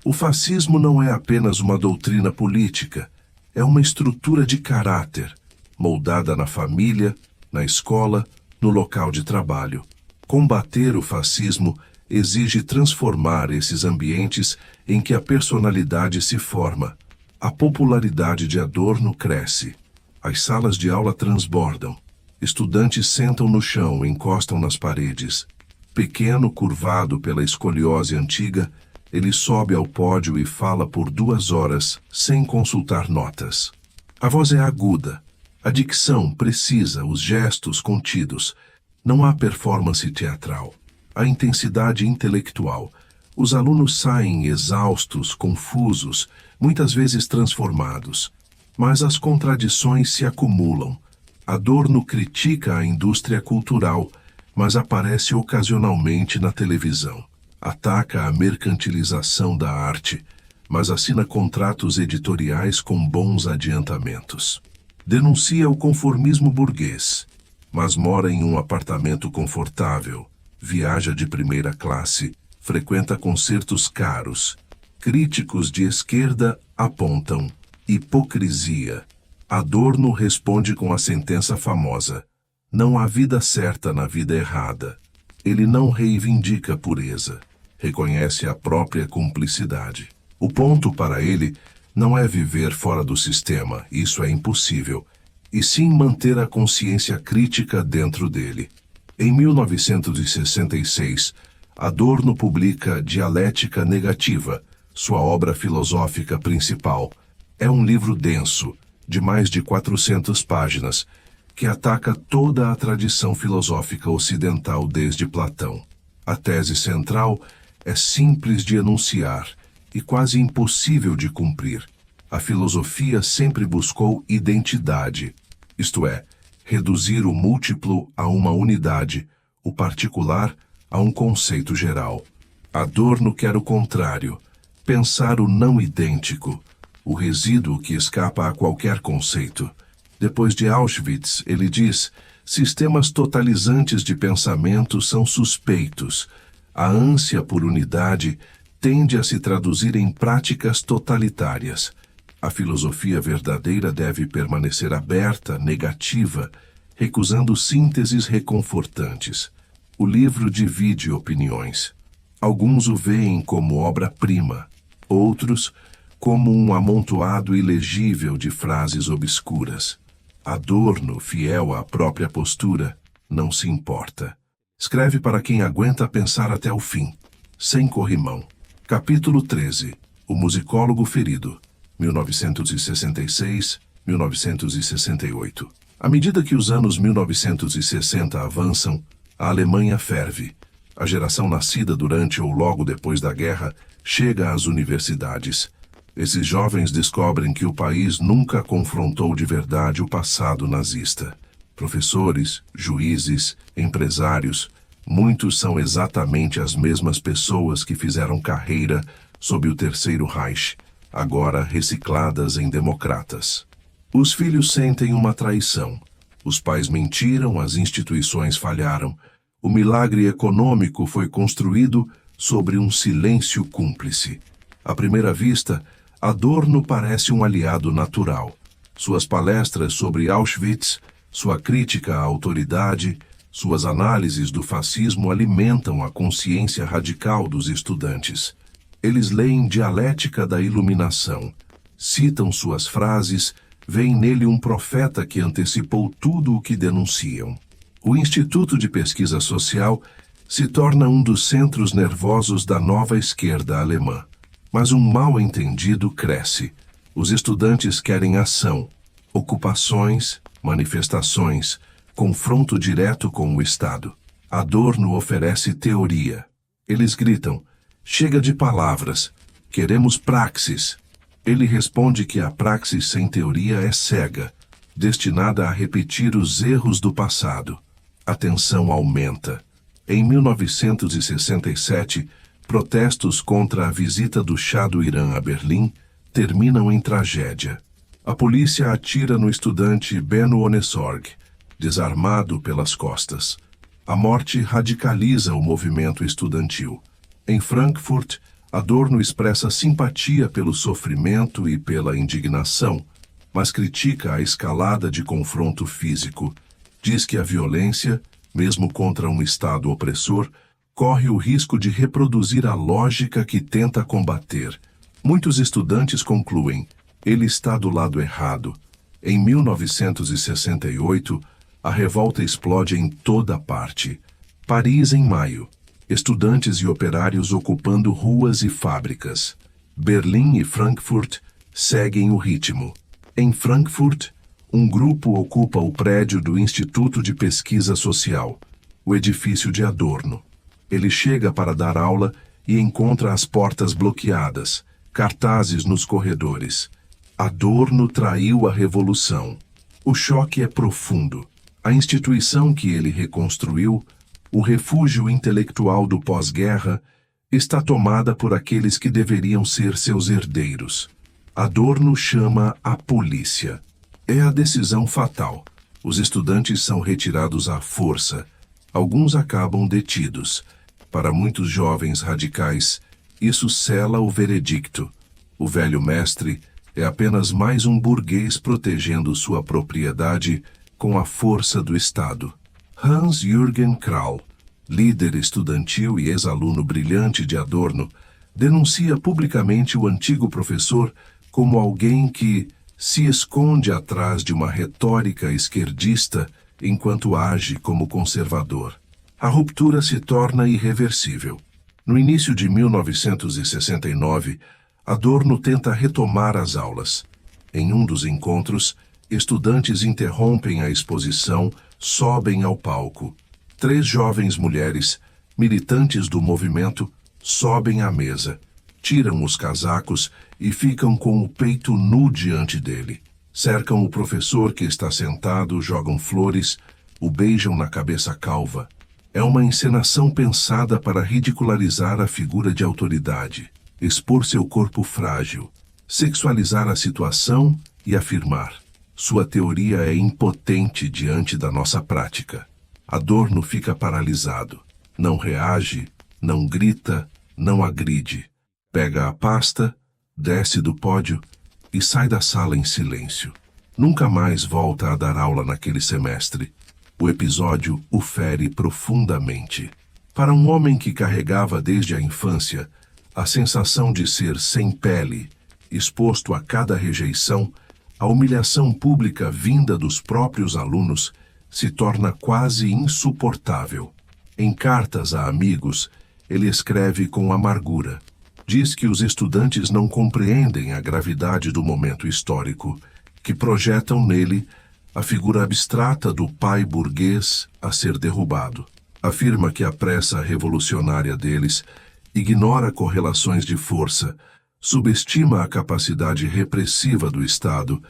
O fascismo não é apenas uma doutrina política, é uma estrutura de caráter, moldada na família, na escola, no local de trabalho. Combater o fascismo exige transformar esses ambientes em que a personalidade se forma. A popularidade de Adorno cresce. As salas de aula transbordam. Estudantes sentam no chão, encostam nas paredes. Pequeno, curvado pela escoliose antiga, ele sobe ao pódio e fala por 2 horas, sem consultar notas. A voz é aguda, a dicção precisa, os gestos contidos. Não há performance teatral. Há intensidade intelectual. Os alunos saem exaustos, confusos, muitas vezes transformados. Mas as contradições se acumulam. Adorno critica a indústria cultural, mas aparece ocasionalmente na televisão. Ataca a mercantilização da arte, mas assina contratos editoriais com bons adiantamentos. Denuncia o conformismo burguês, mas mora em um apartamento confortável, viaja de primeira classe, frequenta concertos caros. Críticos de esquerda apontam hipocrisia. Adorno responde com a sentença famosa: não há vida certa na vida errada. Ele não reivindica pureza, reconhece a própria cumplicidade. O ponto para ele não é viver fora do sistema, isso é impossível, e sim manter a consciência crítica dentro dele. Em 1966, Adorno publica Dialética Negativa, sua obra filosófica principal. É um livro denso, de mais de 400 páginas, que ataca toda a tradição filosófica ocidental desde Platão. A tese central é simples de enunciar e quase impossível de cumprir. A filosofia sempre buscou identidade, isto é, reduzir o múltiplo a uma unidade, o particular a um conceito geral. Adorno quer o contrário, pensar o não idêntico, o resíduo que escapa a qualquer conceito. Depois de Auschwitz, ele diz: sistemas totalizantes de pensamento são suspeitos. A ânsia por unidade tende a se traduzir em práticas totalitárias. A filosofia verdadeira deve permanecer aberta, negativa, recusando sínteses reconfortantes. O livro divide opiniões. Alguns o veem como obra-prima, outros como um amontoado ilegível de frases obscuras. Adorno, fiel à própria postura, não se importa. Escreve para quem aguenta pensar até o fim, sem corrimão. Capítulo 13. O musicólogo ferido, 1966-1968. À medida que os anos 1960 avançam, a Alemanha ferve. A geração nascida durante ou logo depois da guerra chega às universidades. Esses jovens descobrem que o país nunca confrontou de verdade o passado nazista. Professores, juízes, empresários, muitos são exatamente as mesmas pessoas que fizeram carreira sob o Terceiro Reich, agora recicladas em democratas. Os filhos sentem uma traição. Os pais mentiram, as instituições falharam. O milagre econômico foi construído sobre um silêncio cúmplice. À primeira vista, Adorno parece um aliado natural. Suas palestras sobre Auschwitz, sua crítica à autoridade, suas análises do fascismo alimentam a consciência radical dos estudantes. Eles leem Dialética da Iluminação, citam suas frases, veem nele um profeta que antecipou tudo o que denunciam. O Instituto de Pesquisa Social se torna um dos centros nervosos da nova esquerda alemã. Mas um mal-entendido cresce. Os estudantes querem ação, ocupações, manifestações, confronto direto com o Estado. Adorno oferece teoria. Eles gritam: chega de palavras, queremos praxis. Ele responde que a praxis sem teoria é cega, destinada a repetir os erros do passado. A tensão aumenta. Em 1967, protestos contra a visita do Chá do Irã a Berlim terminam em tragédia. A polícia atira no estudante Benno Ohnesorg, desarmado pelas costas. A morte radicaliza o movimento estudantil. Em Frankfurt, Adorno expressa simpatia pelo sofrimento e pela indignação, mas critica a escalada de confronto físico. Diz que a violência, mesmo contra um Estado opressor, corre o risco de reproduzir a lógica que tenta combater. Muitos estudantes concluem: ele está do lado errado. Em 1968, a revolta explode em toda parte. Paris em maio. Estudantes e operários ocupando ruas e fábricas. Berlim e Frankfurt seguem o ritmo. Em Frankfurt, um grupo ocupa o prédio do Instituto de Pesquisa Social, o edifício de Adorno. Ele chega para dar aula e encontra as portas bloqueadas, cartazes nos corredores. Adorno traiu a revolução. O choque é profundo. A instituição que ele reconstruiu, o refúgio intelectual do pós-guerra, está tomada por aqueles que deveriam ser seus herdeiros. Adorno chama a polícia. É a decisão fatal. Os estudantes são retirados à força. Alguns acabam detidos. Para muitos jovens radicais, isso sela o veredicto. O velho mestre é apenas mais um burguês protegendo sua propriedade com a força do Estado. Hans-Jürgen Krahl, líder estudantil e ex-aluno brilhante de Adorno, denuncia publicamente o antigo professor como alguém que se esconde atrás de uma retórica esquerdista enquanto age como conservador. A ruptura se torna irreversível. No início de 1969, Adorno tenta retomar as aulas. Em um dos encontros, estudantes interrompem a exposição, sobem ao palco. 3 jovens mulheres, militantes do movimento, sobem à mesa, tiram os casacos e ficam com o peito nu diante dele. Cercam o professor que está sentado, jogam flores, o beijam na cabeça calva. É uma encenação pensada para ridicularizar a figura de autoridade, expor seu corpo frágil, sexualizar a situação e afirmar: sua teoria é impotente diante da nossa prática. Adorno fica paralisado. Não reage, não grita, não agride. Pega a pasta, desce do pódio e sai da sala em silêncio. Nunca mais volta a dar aula naquele semestre. O episódio o fere profundamente. Para um homem que carregava desde a infância a sensação de ser sem pele, exposto a cada rejeição, a humilhação pública vinda dos próprios alunos se torna quase insuportável. Em cartas a amigos, ele escreve com amargura. Diz que os estudantes não compreendem a gravidade do momento histórico, que projetam nele a figura abstrata do pai burguês a ser derrubado. Afirma que a pressa revolucionária deles ignora correlações de força, subestima a capacidade repressiva do Estado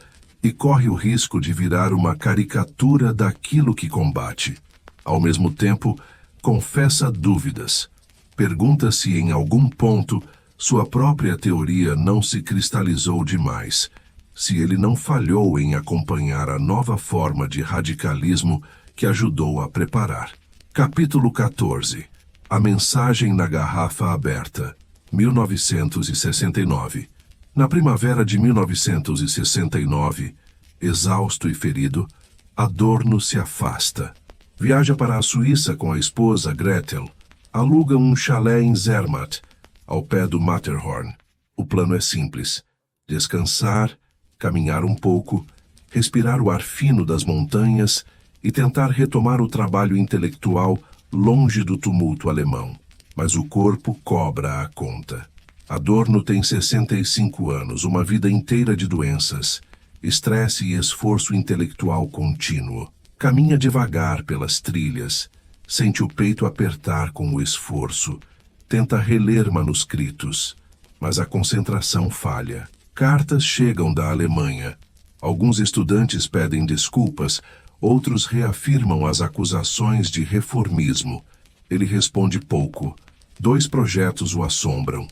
e corre o risco de virar uma caricatura daquilo que combate. Ao mesmo tempo, confessa dúvidas. Pergunta se em algum ponto sua própria teoria não se cristalizou demais, se ele não falhou em acompanhar a nova forma de radicalismo que ajudou a preparar. Capítulo 14. A mensagem na garrafa aberta, 1969. Na primavera de 1969, exausto e ferido, Adorno se afasta. Viaja para a Suíça com a esposa Gretel. Aluga um chalé em Zermatt, ao pé do Matterhorn. O plano é simples: descansar, caminhar um pouco, respirar o ar fino das montanhas e tentar retomar o trabalho intelectual longe do tumulto alemão. Mas o corpo cobra a conta. Adorno tem 65 anos, uma vida inteira de doenças, estresse e esforço intelectual contínuo. Caminha devagar pelas trilhas, sente o peito apertar com o esforço, tenta reler manuscritos, mas a concentração falha. Cartas chegam da Alemanha. Alguns estudantes pedem desculpas, outros reafirmam as acusações de reformismo. Ele responde pouco. 2 projetos o assombram.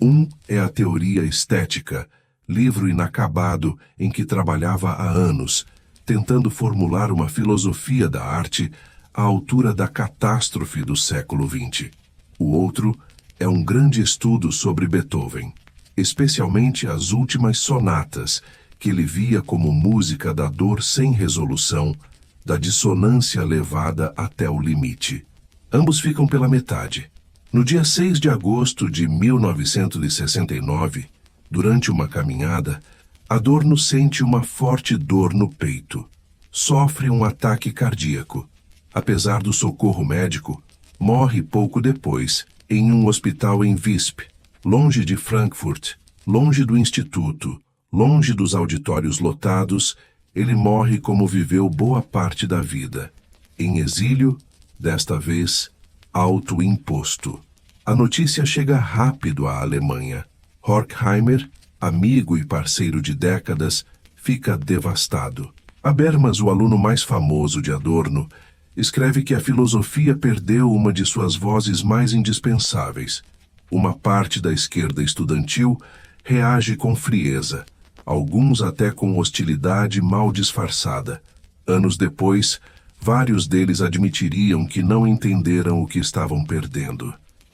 Um é a Teoria Estética, livro inacabado em que trabalhava há anos, tentando formular uma filosofia da arte à altura da catástrofe do século XX. O outro é um grande estudo sobre Beethoven, especialmente as últimas sonatas, que ele via como música da dor sem resolução, da dissonância levada até o limite. Ambos ficam pela metade. No dia 6 de agosto de 1969, durante uma caminhada, Adorno sente uma forte dor no peito. Sofre um ataque cardíaco. Apesar do socorro médico, morre pouco depois, em um hospital em Visp, longe de Frankfurt, longe do instituto, longe dos auditórios lotados. Ele morre como viveu boa parte da vida, em exílio, desta vez autoimposto. A notícia chega rápido à Alemanha. Horkheimer, amigo e parceiro de décadas, fica devastado. Habermas, o aluno mais famoso de Adorno, escreve que a filosofia perdeu uma de suas vozes mais indispensáveis. Uma parte da esquerda estudantil reage com frieza, alguns até com hostilidade mal disfarçada. Anos depois, vários deles admitiriam que não entenderam o que estavam perdendo.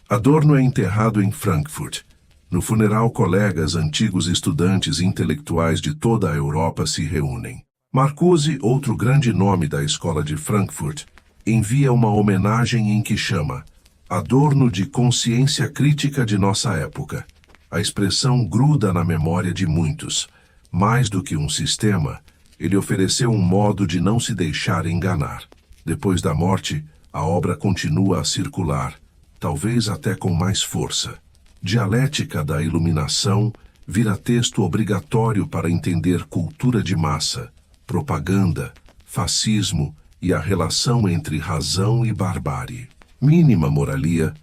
Adorno é enterrado em Frankfurt. No funeral, colegas, antigos estudantes e intelectuais de toda a Europa se reúnem. Marcuse, outro grande nome da escola de Frankfurt, envia uma homenagem em que chama Adorno de consciência crítica de nossa época. A expressão gruda na memória de muitos. Mais do que um sistema, ele ofereceu um modo de não se deixar enganar. Depois da morte, a obra continua a circular, talvez até com mais força. Dialética da Iluminação vira texto obrigatório para entender cultura de massa, propaganda, fascismo e a relação entre razão e barbárie. Mínima Moralia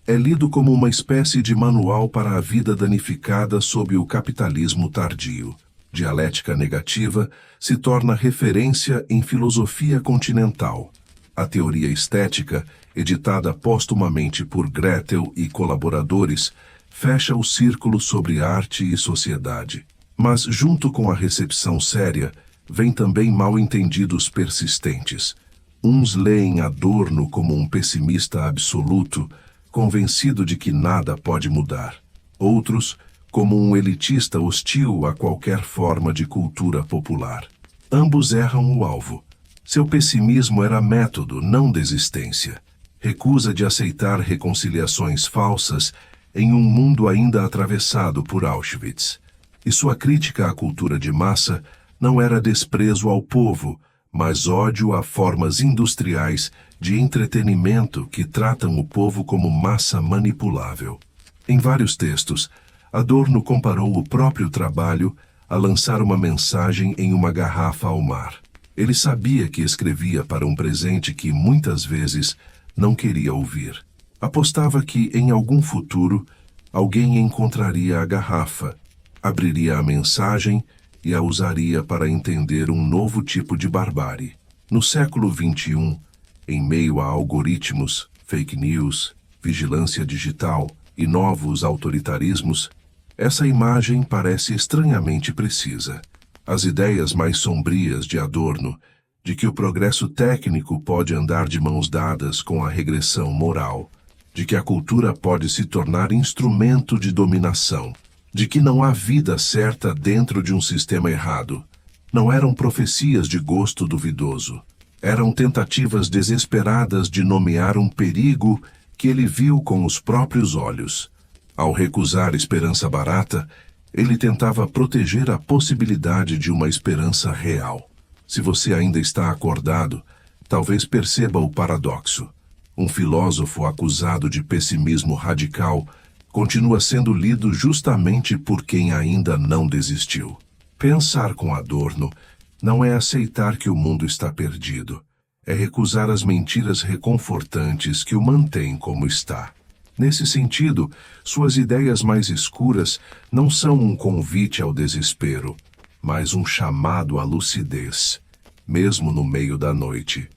é lido como uma espécie de manual para a vida danificada sob o capitalismo tardio. Dialética Negativa se torna referência em filosofia continental. A Teoria Estética, editada póstumamente por Gretel e colaboradores, fecha o círculo sobre arte e sociedade. Mas, junto com a recepção séria, vem também mal-entendidos persistentes. Uns leem Adorno como um pessimista absoluto, convencido de que nada pode mudar. Outros, como um elitista hostil a qualquer forma de cultura popular. Ambos erram o alvo. Seu pessimismo era método, não desistência. Recusa de aceitar reconciliações falsas em um mundo ainda atravessado por Auschwitz. E sua crítica à cultura de massa não era desprezo ao povo, mas ódio a formas industriais de entretenimento que tratam o povo como massa manipulável. Em vários textos, Adorno comparou o próprio trabalho a lançar uma mensagem em uma garrafa ao mar. Ele sabia que escrevia para um presente que, muitas vezes, não queria ouvir. Apostava que, em algum futuro, alguém encontraria a garrafa, abriria a mensagem e a usaria para entender um novo tipo de barbárie. No século XXI, em meio a algoritmos, fake news, vigilância digital e novos autoritarismos, essa imagem parece estranhamente precisa. As ideias mais sombrias de Adorno, de que o progresso técnico pode andar de mãos dadas com a regressão moral, de que a cultura pode se tornar instrumento de dominação, de que não há vida certa dentro de um sistema errado, não eram profecias de gosto duvidoso. Eram tentativas desesperadas de nomear um perigo que ele viu com os próprios olhos. Ao recusar esperança barata, ele tentava proteger a possibilidade de uma esperança real. Se você ainda está acordado, talvez perceba o paradoxo. Um filósofo acusado de pessimismo radical continua sendo lido justamente por quem ainda não desistiu. Pensar com Adorno não é aceitar que o mundo está perdido. É recusar as mentiras reconfortantes que o mantêm como está. Nesse sentido, suas ideias mais escuras não são um convite ao desespero, mas um chamado à lucidez, mesmo no meio da noite.